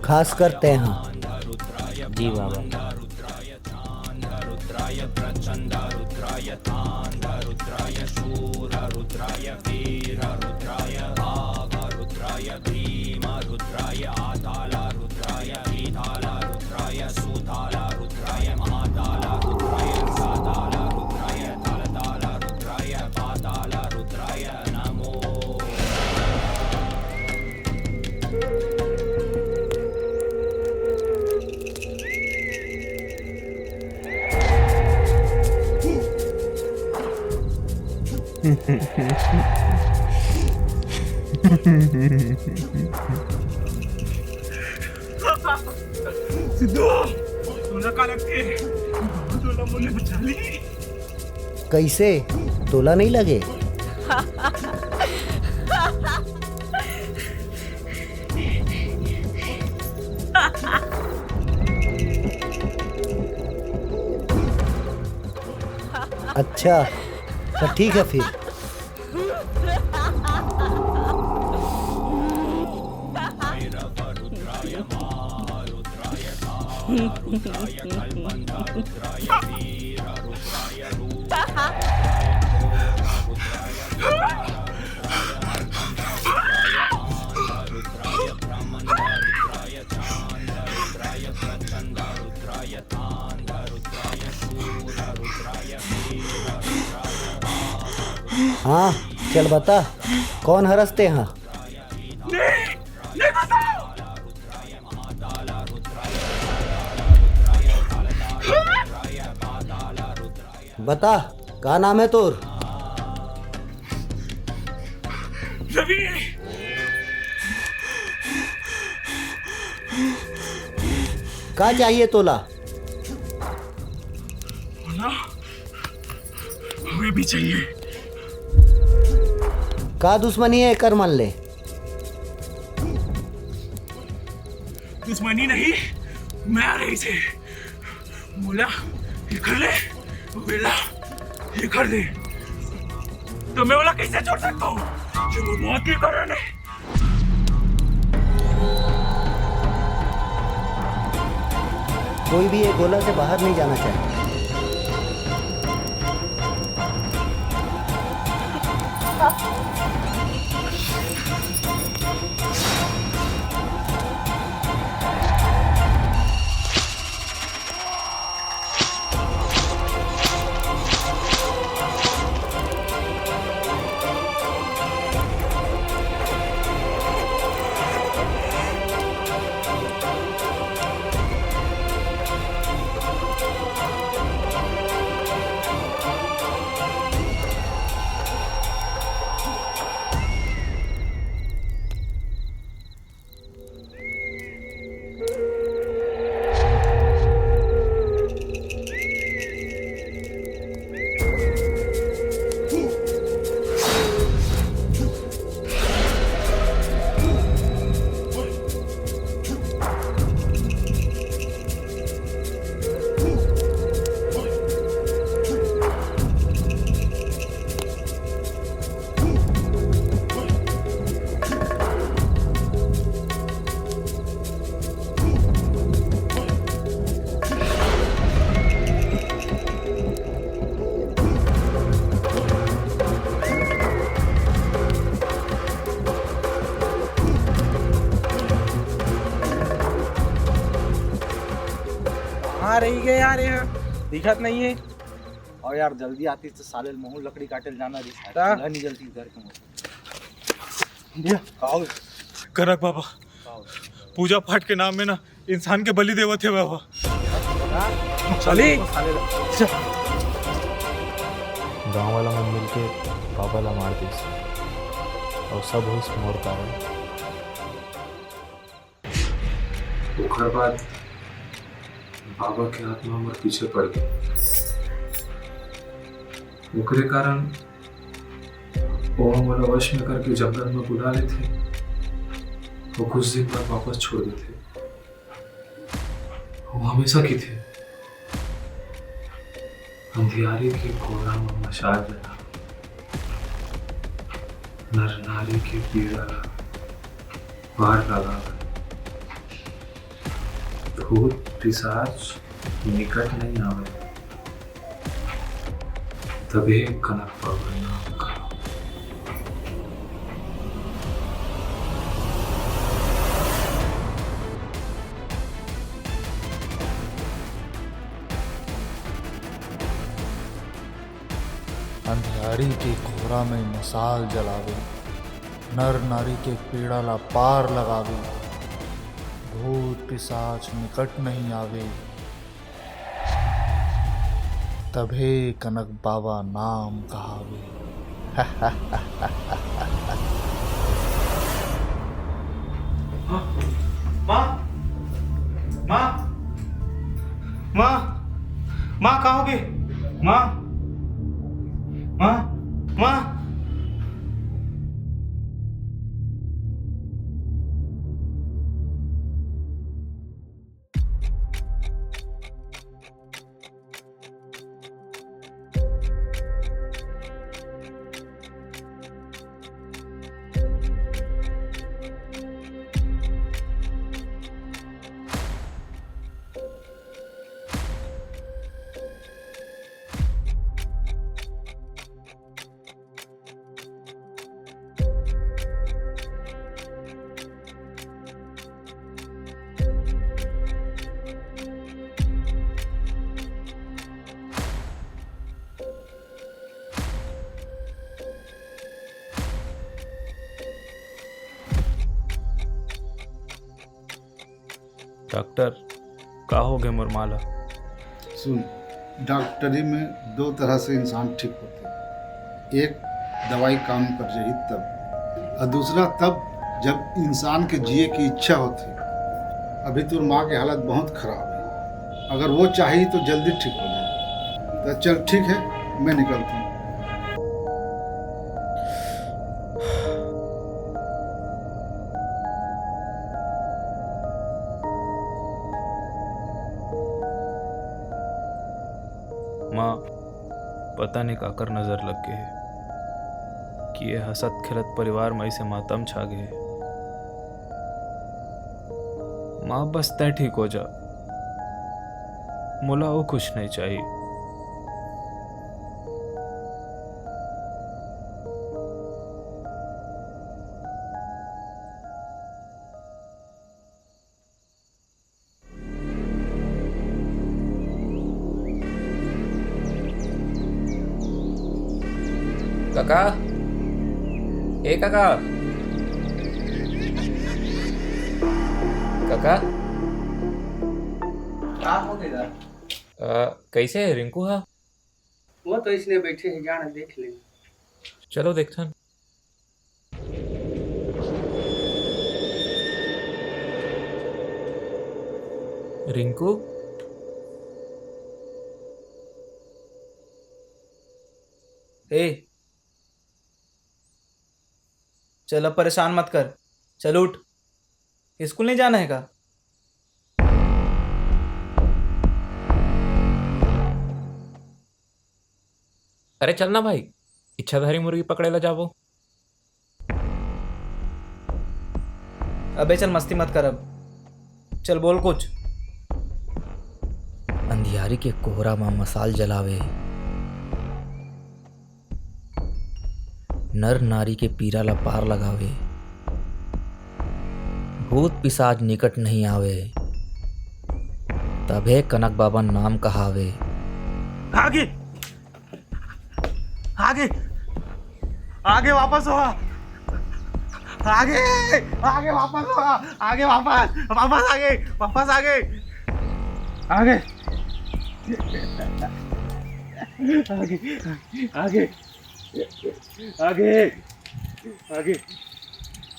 खास कर तय। हाँ जी बाबा। सिद्धू, तूने का लगती है? तोला मुझे बचा ली। कैसे? तोला नहीं लगे? अच्छा तो ठीक है फिर। हाँ चल बता, कौन हरसते हैं? बता का नाम है तोर? रवि। का चाहिए तोला? ना हमें भी चाहिए। का दुश्मनी है कर मान ले। दुश्मनी नहीं, मैं आ रही से बोला ये कर ले, बेला ये कर दे, तो मैं बोला कैसे छोड़ सकता हूँ जो वो मौत की कारण है। कोई भी एक गोला से बाहर नहीं जाना चाहिए। कहाँ रही गए यार, यहाँ दिखत नहीं है। और यार जल्दी आती तो साले मोहन लकड़ी काटे जाना रही नहीं जल्दी घर के करक बाबा, पूजा पाठ के नाम में ना इंसान के बलि देवत है बाबा। चली गांव वाला मन मिल के बाबा ला मार दी और सब हो मोर कारण। ओकर बाद बाबा के आत्मा मोर पीछे पड़ गई। ओकरे कारण वो हमारा वश में करके जंगल में बुला लेते, वो कुछ दिन बाद वापस छोड़ देते। वो हमेशा की थे अंधियारे के कोहरा में मशाल जला, नर नारी के पीड़ा वार लगा, भूत पिशाच निकट नहीं आवे, तबे कनक पावन नाम का। अंधियारी के कोहरा में मसाल जलावे, नर नारी के पीड़ा ला पार लगावे, भूत पिशाच निकट नहीं आवे, तभे कनक बाबा नाम कहावे। माँ माँ माँ माँ कहाँ हो गए? माँ माँ माँ डॉक्टर का हो गए मुरमाला? सुन, डॉक्टरी में दो तरह से इंसान ठीक होते हैं। एक, दवाई काम कर रही तब, और दूसरा तब जब इंसान के जिए की इच्छा होती। अभी तो माँ की हालत बहुत खराब है, अगर वो चाहिए तो जल्दी ठीक हो जाए। तो चल ठीक है, मैं निकलता हूँ। माँ, पता नहीं काकर नजर लग गए कि ये हसत खिलत परिवार मई से मातम छा गए। माँ बस तय ठीक हो जा, मोला वो कुछ नहीं चाहिए। काका, ए काका, काका, क्या हो गया? कैसे है रिंकू? हाँ, वो तो इसने बैठे हैं, जाना देख लेंगे। चलो देखते हैं। रिंकू, ए चल अब परेशान मत कर, चल उठ, स्कूल नहीं जाना है का? अरे चलना भाई, इच्छाधारी मुर्गी पकड़ेला जाबो। अबे चल मस्ती मत कर, अब चल बोल कुछ। अंधियारी के कोहरा में मसाल जलावे, नर नारी के पीरा ला पार लगावे, भूत पिशाच निकट नहीं आवे, तबे कनक बाबा नाम कहावे। आगे आगे आगे वापस हो, आगे आगे वापस हो, आगे वापस वापस आगे वापस आगे आगे आगे आगे आगे आगे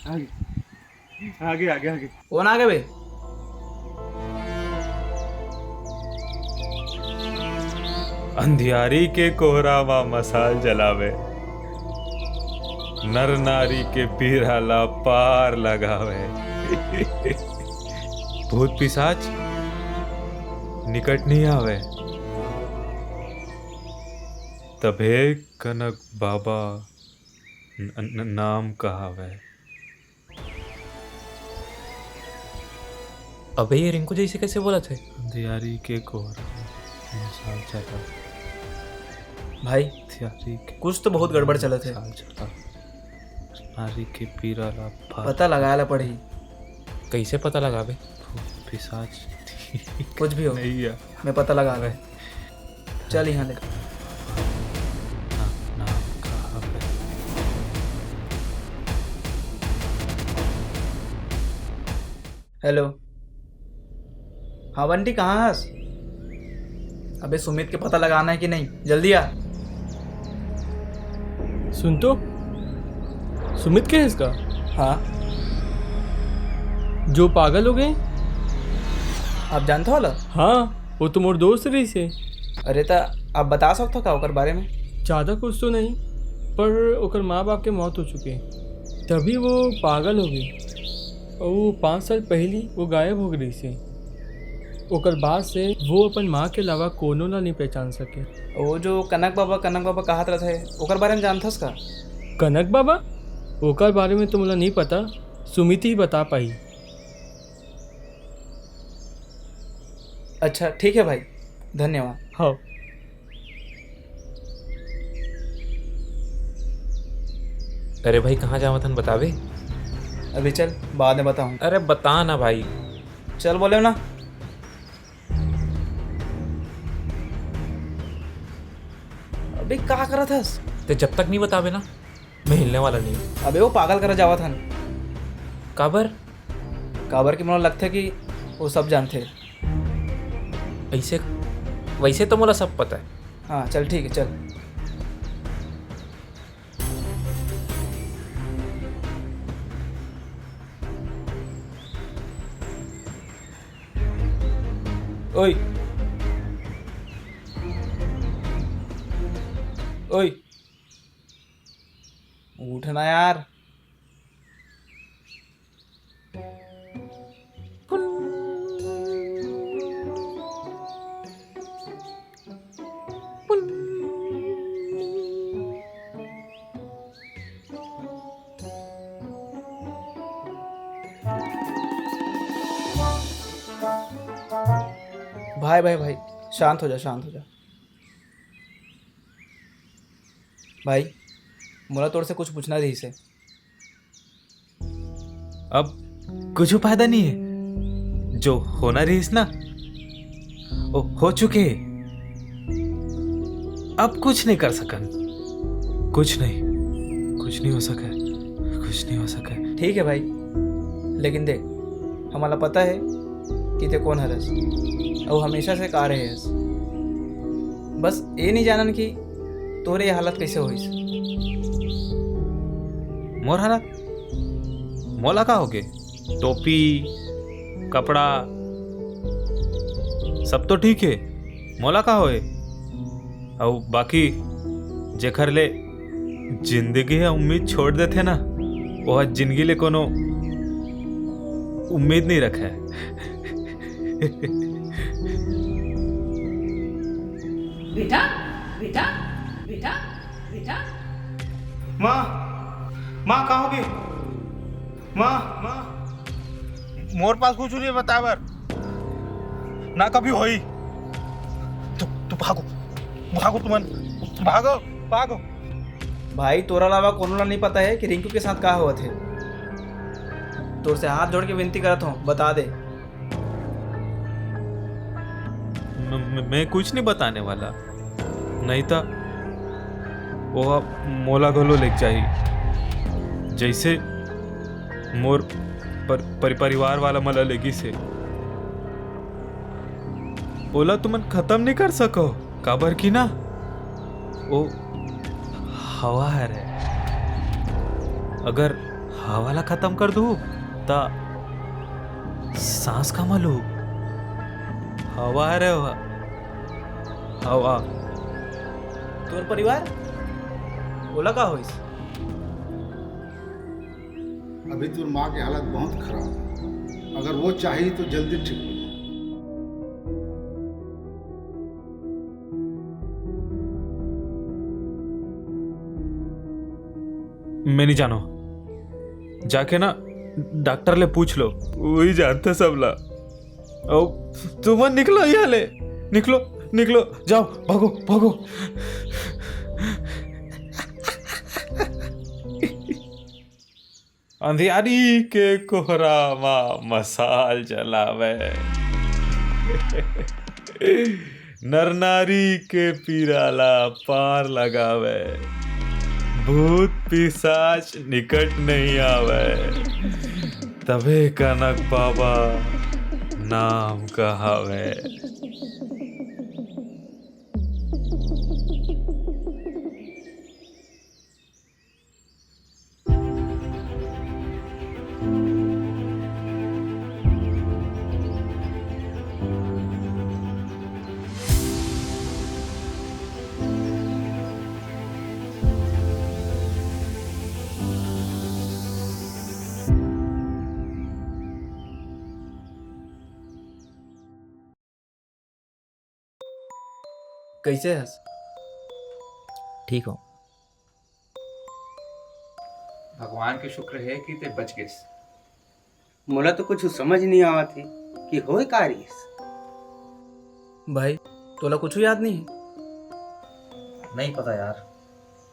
आगे आगे आगे आगे कौन आगे बे? अंधियारी के कोहरा मा मसाल जलावे, नर नारी के पीराला पार लगावे, भूत पिशाच निकट नहीं आवे, तबे कनक बाबा नाम कहावे। अबे ये रिंकू जैसे कैसे बोला थे? अंधियारी के कोहरा मसाल जलावे भाई, कुछ तो बहुत गड़बड़ चला थे। नारी के पीरा ला पता लगाया पड़ी। कैसे पता लगावे? पिशाच कुछ भी हो नहीं है, मैं पता लगा गए। चल यहाँ ले। हेलो, हाँ बंटी कहाँ हंस? अबे सुमित के पता लगाना है कि नहीं, जल्दी आ। सुन तो, सुमित के है इसका? हाँ, जो पागल हो गए। आप जानते हो? हाँ, वो तो मोर दोस्त रही से। अरे ता आप बता सकते हो का ओकर बारे में? ज़्यादा कुछ तो नहीं, पर ओकर माँ बाप के मौत हो चुके, तभी वो पागल हो गई। और वो 5 साल पहली वो गायब हो गई से। ओकर बाद से वो अपन माँ के अलावा कोनो ला नहीं पहचान सके। वो जो कनक बाबा कहत रहे थे, ओकर बारे में जानथस का? कनक बाबा? ओकर बारे में तो मुझे नहीं पता, सुमित ही बता पाई। अच्छा ठीक है भाई, धन्यवाद। हाँ, अरे भाई कहाँ जावा थन बतावे? अभी चल, बाद में बताऊँ। अरे बता ना भाई। चल बोले ना। अबे क्या करा था? तो जब तक नहीं बतावे ना, मैं हिलने वाला नहीं हूँ। अबे वो पागल करा जावा था। काबर? काबर की मुझे लगता है कि वो सब जानते। ऐसे वैसे तो मोला सब पता है। हाँ चल ठीक है चल। ओए ओए उठना यार। भाई भाई भाई शांत हो जा, शांत हो जा। भाई मोला तोड़ से कुछ पूछना रही से। अब कुछ फायदा नहीं है, जो होना रही ना वो हो चुके। अब कुछ नहीं कर सकन, कुछ नहीं हो सका, कुछ नहीं हो सका। ठीक है भाई, लेकिन देख हमारा पता है कि ते कौन हरस और हमेशा से का रहे हस। बस ये नहीं जानन कि तोरे ये हालत कैसे होइस। मोर हालत मोला का होगे? टोपी कपड़ा सब तो ठीक है, मोला का होए? और बाकी जेखर ले जिंदगी है उम्मीद छोड़ देते ना, वह जिंदगी ले कोनो उम्मीद नहीं रखा है। बेटा बेटा बेटा बेटा माँ माँ कहाँ होगी? माँ मोर पास कुछ नहीं बतावर ना कभी होई। तू भागो भागो। भाई तोरा अलावा कोनो नहीं पता है कि रिंकू के साथ का हुआ थे। तोर से हाथ जोड़ के विनती करत हूँ, बता दे। मैं कुछ नहीं बताने वाला, नहीं था वो मोला घलो लेक जाही। जैसे मोर परिवार वाला मला लेगी से बोला तुमन खत्म नहीं कर सको, काबर की ना वो हवा है रे। अगर हवाला खत्म कर दू ता सांस का मालू हवा है रे, हवा। तोर परिवार बोला का होइस? अभी तो माँ की हालत बहुत खराब है, अगर वो चाहिए तो जल्दी ठीक हो। मैं नहीं जानो, जाके ना डॉक्टर ले पूछ लो, वही जानते सब ला। और तुम निकलो, यहाँ ले निकलो जाओ, भागो। अंधियारी के कोहरा माँ मसाल जलावे, नर नारी के पीराला पार लगावे, भूत पिशाच निकट नहीं आवे, तबे कनक बाबा नाम कहावे। कैसे हस? ठीक हो। भगवान के शुक्र है कि ते बच गए। मोला तो कुछ समझ नहीं आवा थे कि होए का रहीस। भाई तोला कुछ याद नहीं? नहीं पता यार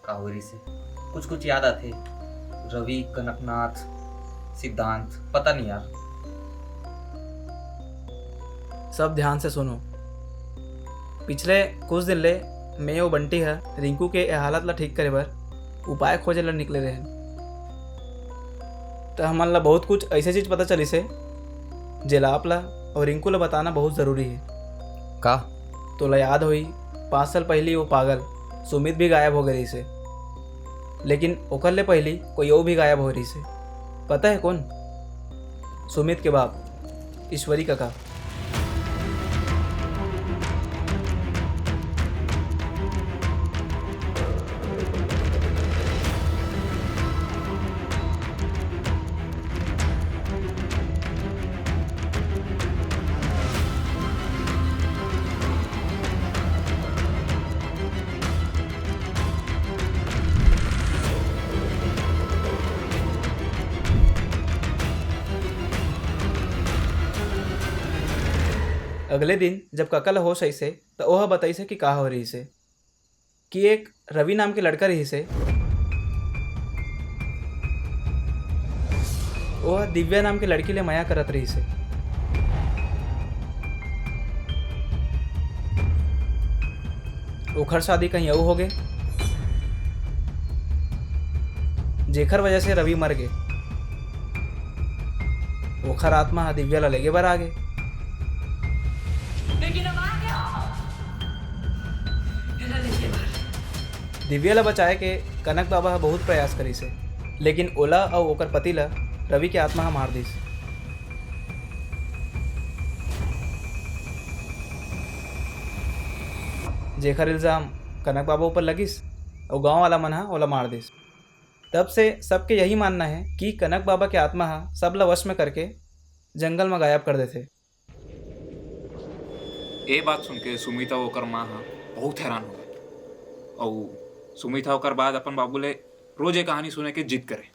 का हो रही से, कुछ याद आते। रवि, कनकनाथ, सिद्धांत, पता नहीं यार। सब ध्यान से सुनो। पिछले कुछ दिन ले मैं वो बंटी है रिंकू के हालत ला ठीक करे बर उपाय खोजे ला निकले रहे। तो हमारा बहुत कुछ ऐसे चीज पता चली से जेला आप ला और रिंकू ला बताना बहुत ज़रूरी है। का? तोला याद होई 5 साल पहले वो पागल सुमित भी गायब हो गई से, लेकिन ओकर ले पहली कोई और भी गायब हो रही से। पता है कौन? सुमित के बाप ईश्वरी काका। अगले दिन जब काका ला होश आई से तो वह बताई से कि कहा हो रही से कि एक रवि नाम के लड़का रही से, वह दिव्या नाम के लड़की ले माया करत रही से। ओखर शादी कहीं और हो गए, जेखर वजह से रवि मर गए। ओखर आत्मा दिव्या ला लेगे बर आ गए। दिव्या ला बचाए के कनक बाबा बहुत प्रयास करी से, लेकिन ओला और ओकर पति ला रवि के आत्मा मार दिस। जेखर इल्जाम कनक बाबा ऊपर लगिस और गांव वाला मन ओला मार दिस। तब से सबके यही मानना है कि कनक बाबा के आत्मा सब ला वश में करके जंगल में गायब कर देते। ये बात सुन के सुमिता ओकर माँ बहुत हैरान हो गई और सुमिता ओकर बाद अपन बाबू ले रोज ये कहानी सुने के जिद करे।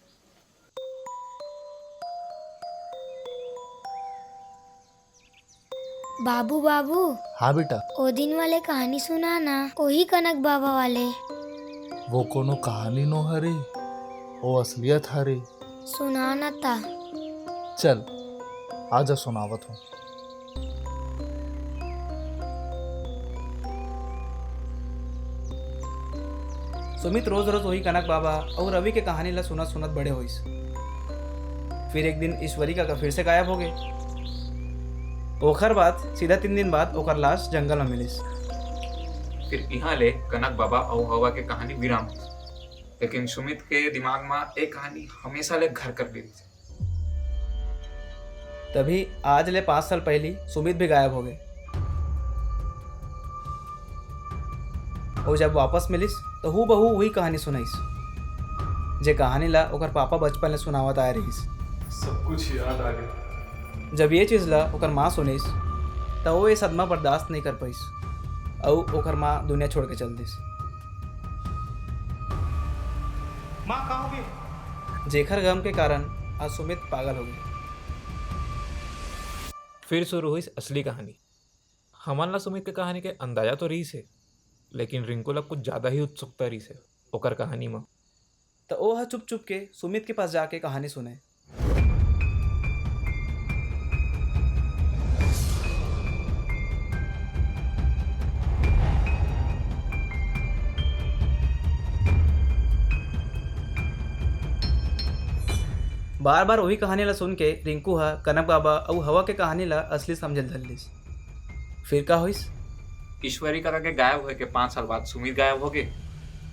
बाबू बाबू, हाँ बेटा। ओ दिन वाले कहानी सुना ना, वही कनक बाबा वाले। वो कोनो कहानी नो हरे, वो असलियत हरे। सुनाना था। चल आजा सुनावत हूँ। सुमित रोज रोज वही कनक बाबा और रवि के कहानी ला सुनत सुनत बड़े होइस। फिर एक दिन ईश्वरी काका फिर से गायब हो गए। ओखर बाद सीधा 3 दिन बाद ओकर लाश जंगल में मिलिस। फिर यहाँ ले कनक बाबा और हवा के कहानी विराम हुई, लेकिन सुमित के दिमाग में एक कहानी हमेशा ले घर कर ली। तभी आज ले 5 साल पहले सुमित भी गायब हो गए। और जब वापस मिलिस तो हु बहू वही कहानी सुनाइस, जे कहानी ला ओकर पापा बचपन ले सुनावत आए रहीस। सब कुछ याद आ गया। जब ये चीज़ ला ओकर माँ सुनिस तो वो ये सदमा बर्दाश्त नहीं कर पाइस और ओकर माँ दुनिया छोड़ के चल दिस। माँ कहाँ हो गई? जेखर गम के कारण आज सुमित पागल हो गए। फिर शुरू हुई असली कहानी। हमारा सुमित के कहानी के अंदाजा तो रही से, लेकिन रिंकू ला कुछ ज़्यादा ही उत्सुकता रही से ओकर कहानी में। तो वह चुप चुप के सुमित के पास जाके कहानी सुने। बार बार वही कहानी ला सुन के रिंकू कनक बाबा और हवा के कहानी ला असली समझल धरलिस। फिर का होइस? ईश्वरी काका के गायब होए के 5 साल बाद सुमित गायब हो गए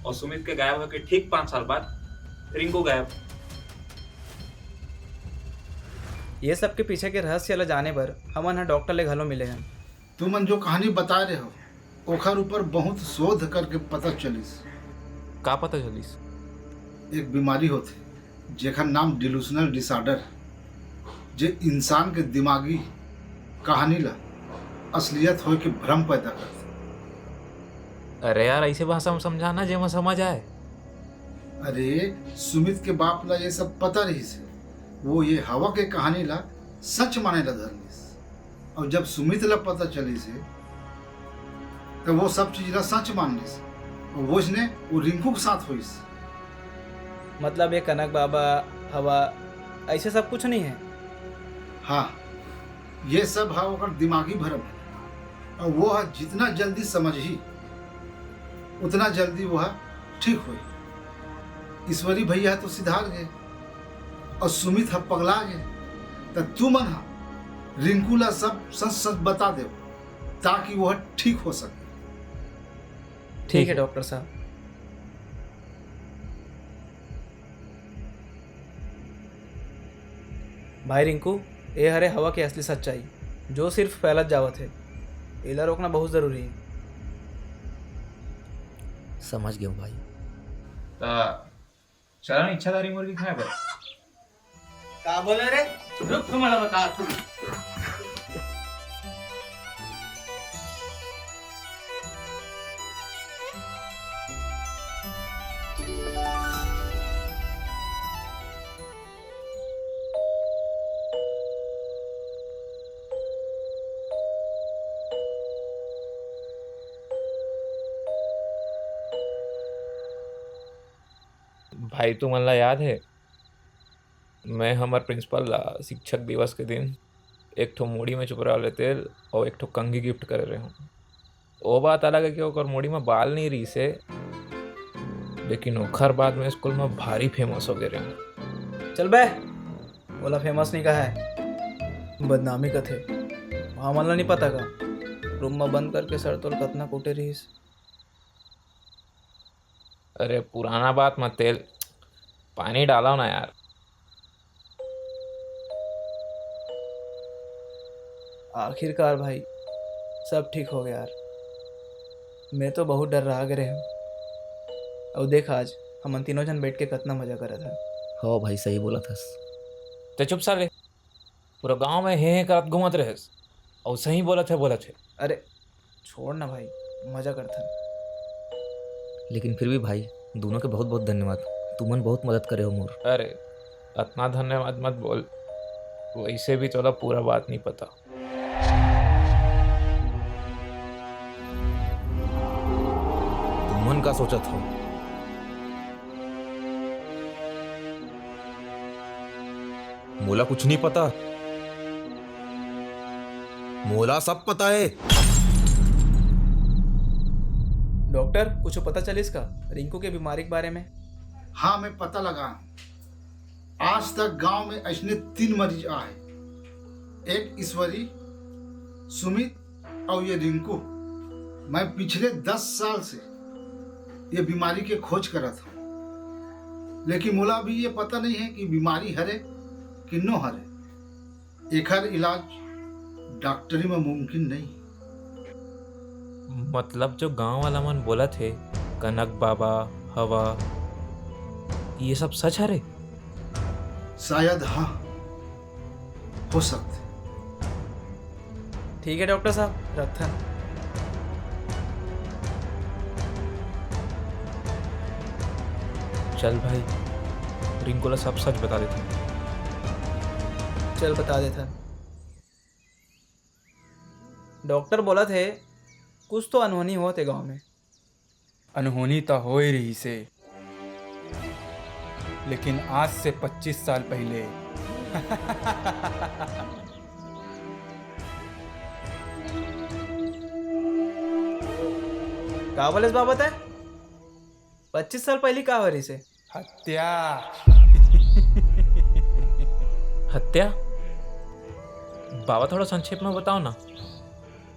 और सुमित के गायब होए के ठीक 5 साल बाद रिंकू गायब। ये सब के पीछे के रहस्य ला जाने पर हमन डॉक्टर ले घलो मिले हैं। तुमन जो कहानी बता रहे हो ओखर ऊपर बहुत शोध करके पता चलिस। का पता चलिस? एक बीमारी होती जेखर नाम डिलूशनल डिसऑर्डर, जे इंसान के दिमागी कहानी ला असलियत हो के भ्रम पैदा करते। अरे यार ऐसे भाषा में समझाना जे में समझ आए। अरे सुमित के बाप ला ये सब पता रही से, वो ये हवा के कहानी ला सच माने ला धरलिस। और जब सुमित ला पता चली से तो वो सब चीज ला सच मान लिस और वो रिंकू के साथ हुई। मतलब ये कनक बाबा हवा ऐसे सब कुछ नहीं है। हाँ, ये सब है ओकर दिमागी भरम है और वो है जितना जल्दी समझ ही उतना जल्दी वो है ठीक हुई। ईश्वरी भैया तो सिधार गए और सुमित है पगला गए। तो तू मन रिंकू ला सब सच सच बता दे ताकि वह ठीक हो सके। ठीक है डॉक्टर साहब। भाई रिंकू, ये हरे हवा की असली सच्चाई जो सिर्फ फैलत जावत है, इला रोकना बहुत जरूरी है। समझ गया भाई। चला इच्छाधारी मुर्गी खाए बस। का बोले रे? रुक तुम्हाला बता तू। भाई तुम्हाला याद है मैं हमार प्रिंसिपल ला शिक्षक दिवस के दिन एक ठो मूड़ी में चुपरा वाले तेल और एक ठो कंघी गिफ्ट करे रहे हूँ। वो बात अलग है कि ओकर मूड़ी में बाल नहीं रही से, लेकिन ओखर बाद में स्कूल में भारी फेमस हो गए रहे। चल बे, बोला फेमस नहीं कहा है, बदनामी का थे। वहाँ मन ला नहीं पता का रूम में बंद करके सर तोल कतना कूटे रहीस। अरे पुराना बात मत तेल, पानी डालो ना यार। आखिरकार भाई सब ठीक हो गया यार। मैं तो बहुत डर रहा गए हूँ। और देख आज हम तीनों जन बैठ के कितना मजा कर रहा था। हो भाई सही बोला था। ते चुप साले, पूरा गांव में हे करत घूमत रहे और सही बोला थे। अरे छोड़ ना भाई, मजा करता। लेकिन फिर भी भाई दोनों के बहुत बहुत धन्यवाद, तुमन बहुत मदद करे हो मोर। अरे इतना धन्यवाद मत बोल, वैसे भी थोड़ा पूरा बात नहीं पता। तुमन का सोचा था? मोला कुछ नहीं पता, मोला सब पता है। डॉक्टर कुछ पता चले इसका रिंकू के बीमारी के बारे में? हाँ मैं पता लगा। आज तक गांव में ऐसे 3 मरीज आए, एक ईश्वरी, सुमित और ये रिंकू। मैं पिछले 10 साल से ये बीमारी के खोज कर रहा था, लेकिन मोला भी ये पता नहीं है कि बीमारी हरे कि नो हरे। एकर इलाज डॉक्टरी में मुमकिन नहीं। मतलब जो गांव वाला मन बोला थे कनक बाबा हवा, ये सब सच है रे? शायद हाँ, हो सकते। ठीक है डॉक्टर साहब, रखता। चल भाई, रिंकू ला सब सच बता देते। चल बता देता। डॉक्टर बोला थे कुछ तो अनहोनी होते गांव में। अनहोनी तो हो ही रही से, लेकिन आज से 25 साल पहले का बोले इस बाबत है? 25 साल पहले का हो रही से? हत्या। हत्या? बाबा थोड़ा संक्षेप में बताओ ना।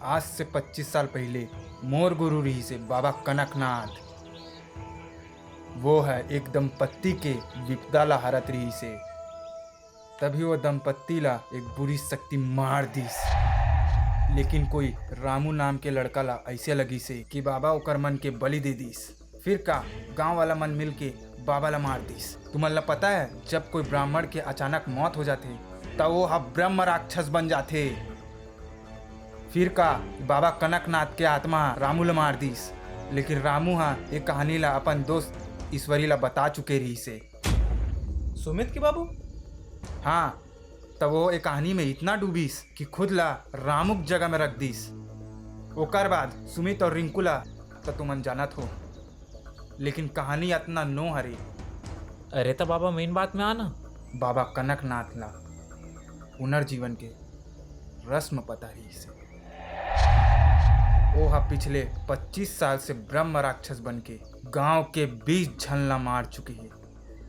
आज से 25 साल पहले मोर गुरु रही से बाबा कनकनाथ, वो है एक दंपत्ति के विपदा ला हरत रही से। तभी वो दंपत्ति ला एक बुरी शक्ति मार दीस, लेकिन कोई रामू नाम के लड़का ला ऐसे लगी से कि बाबा ओकर मन के बलि दे दीस। फिर का गांव वाला मन मिल के बाबा ला मार दीस। तुम्हारा पता है जब कोई ब्राह्मण के अचानक मौत हो जाते तब वो ब्रह्म राक्षस बन जाते। फिर का बाबा कनकनाथ के आत्मा रामू ला मार दीस, लेकिन रामू एक कहानी ला अपन दोस्त ईश्वरी ला बता चुके रही से। सुमित के बाबू? हाँ, तब वो एक कहानी में इतना डूबीस कि खुद ला रामुक जगह में रख दीस। ओकर बाद सुमित और रिंकू ला तो तुमन जानत हो, लेकिन कहानी इतना नो हरे। अरे तो बाबा मेन बात में आना। बाबा कनकनाथ ला पुनर्जीवन के रस्म पता रही से। वो पिछले 25 साल से ब्रह्म राक्षस बन के गांव के 20 झनला मार चुकी है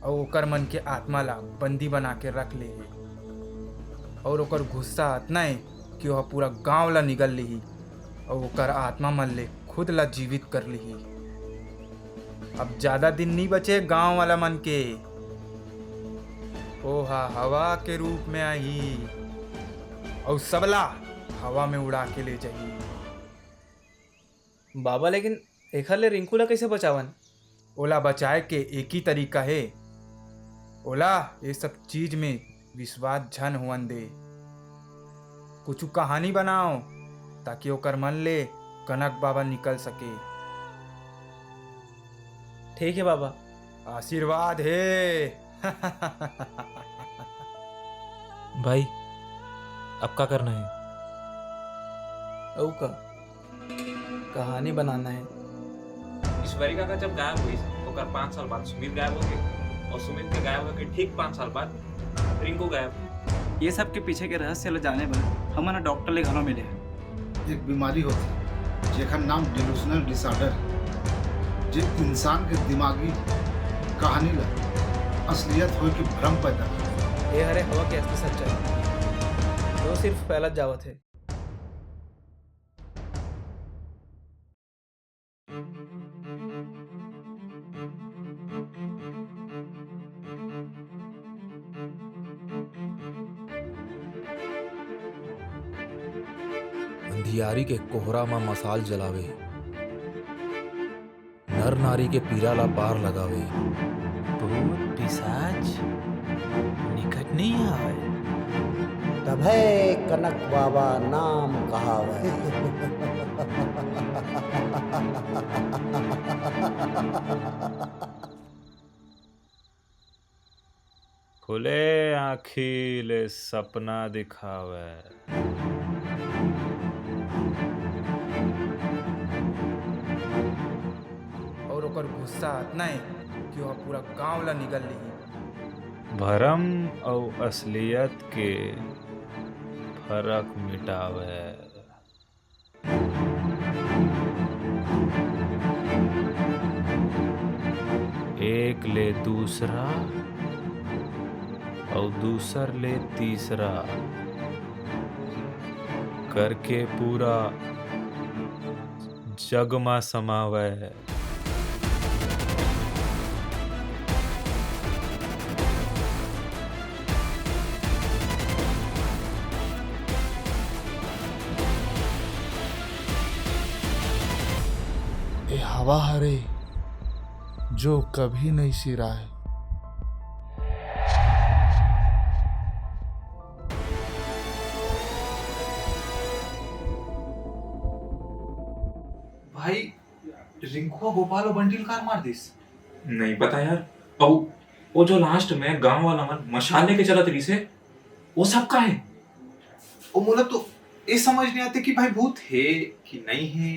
और ओकर मन के आत्मा ला बंदी बना के रख ले है। और ओकर गुस्सा इतना है कि वह पूरा गांव ला निगल ली और ओकर आत्मा मन ले खुद ला जीवित कर ली। अब ज्यादा दिन नहीं बचे गांव वाला मन के। ओहा हवा के रूप में आई और सबला हवा में उड़ा के ले जाइए। बाबा लेकिन एखर ले रिंकू ला कैसे बचावन? ओला बचाए के एक ही तरीका है। ओला ये सब चीज में विश्वास झन हुवन दे। कुछ कहानी बनाओ ताकि ओकर मन ले कनक बाबा निकल सके। ठीक है बाबा। आशीर्वाद है। भाई अब क्या करना है? औ का कहानी बनाना है। ईश्वरी काका जब गायब हुई तो 5 साल बाद सुमित गायब हो गए और सुमित के गायब होके ठीक 5 साल बाद रिंकू गायब। ये सब के पीछे के रहस्य ले जाने पर हम डॉक्टर ले घरों मिले। एक बीमारी होती जेकर नाम डिलूशनल डिसऑर्डर, जो इंसान के दिमागी कहानी ला असलियत हो के भ्रम पैदा करे। ये हरे हवा की असली सच्चाई तो सिर्फ पहला जावत है। अंधियारी के कोहरा में मसाल जलावे, नर नारी के पीरा ला पार लगावे। भूत पिशाच निकट नहीं आवे, तभे कनक बाबा नाम कहावे। खुले आँखी ले सपना दिखावे। और ओकर गुस्सा इतना है कि वह पूरा गांव ला निगल ली। भरम और असलियत के फर्क मिटावे। एक ले दूसरा और दूसर ले तीसरा करके पूरा जग में समावे। ए हवा हरे जो कभी नहीं सिराए। भाई रिंकू गोपाल और बंटिल कार मार दिस। नहीं पता यार। और वो जो लास्ट में गांव वाला मन मशाल लेके चला तरी से वो सब का है। वो मतलब तो ये समझ नहीं आते कि भाई भूत है कि नहीं है।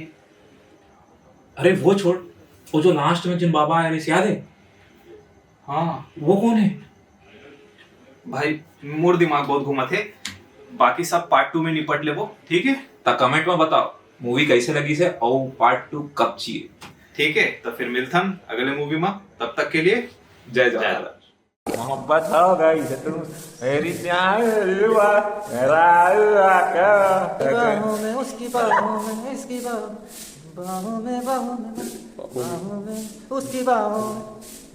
अरे वो छोड़, वो जो लास्ट में जिन बाबा आए थे याद है? हाँ वो कौन है? भाई मोर दिमाग बहुत घुमा थे। बाकी सब पार्ट 2 में निपट ले वो, ठीक है? ता कमेंट में बताओ मूवी कैसे लगी से और पार्ट 2 कब चाहिए। ठीक है, तो फिर मिलता हम अगले मूवी में। तब तक के लिए जय जय। मोहब्बत हो गई है तुम मेरी प्यार हुआ मेरा हुआ क्या बाहों में उसकी बाहों में इसकी बाहों में बाहों में उसकी बाहों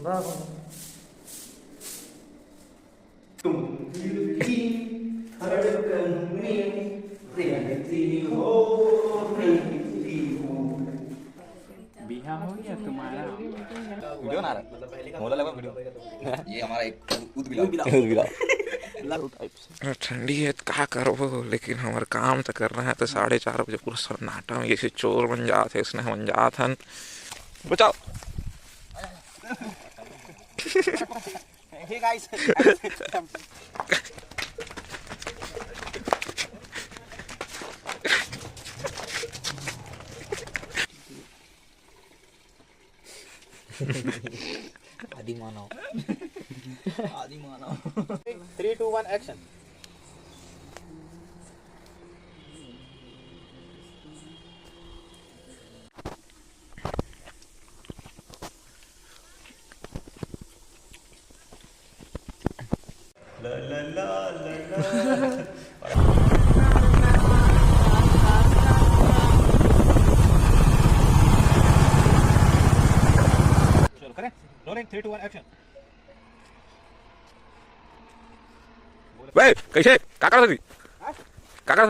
में तुम दिल की धड़कन में रहती हो बिहा हो गया तुम्हारा। वीडियो ना रहा मोला लगा वीडियो। ये हमारा एक दूध बिला ठंडी है क्या करो, लेकिन हमारे काम तो करना है। तो 4:30 बजे पूरा सन्नाटा में जैसे चोर बन जाते उसने बन जात हन। बचाओ। हे गाइस आदि मानव 3 2 1 एक्शन। ला ला ला ला वे कैसे का कर रही का कर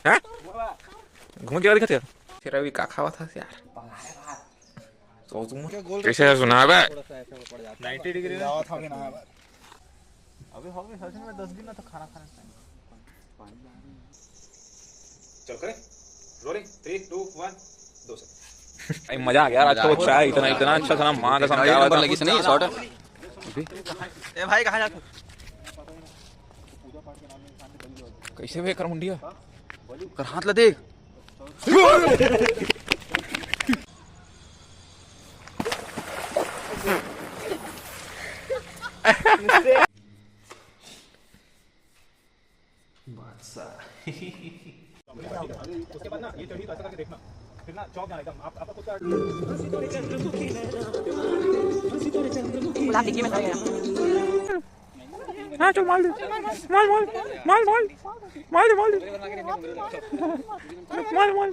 हैं घूम के दिखा तेरा भी का खावा था यार तो तुम कैसे सुना बे 90 डिग्री में था कि ना अबे हो गए सच में 10 दिन तो खाना खाने चल करे रोलिंग 3 2 1 2 भाई मजा आ गया यार आज तो चाय इतना इतना अच्छा खाना मां का समझा नंबर लगी से नहीं शॉट ए भाई कहां जाते कैसे वे कर मुंडिया कर हाथ ला देख उसके बाद ना ये चढ़ी तो ऐसा करके देखना फिर ना चौक जाना एकदम आपका कुछ गुलाब देखिए मैं हां चल मार दे मार मार मार मार मार मार मार मार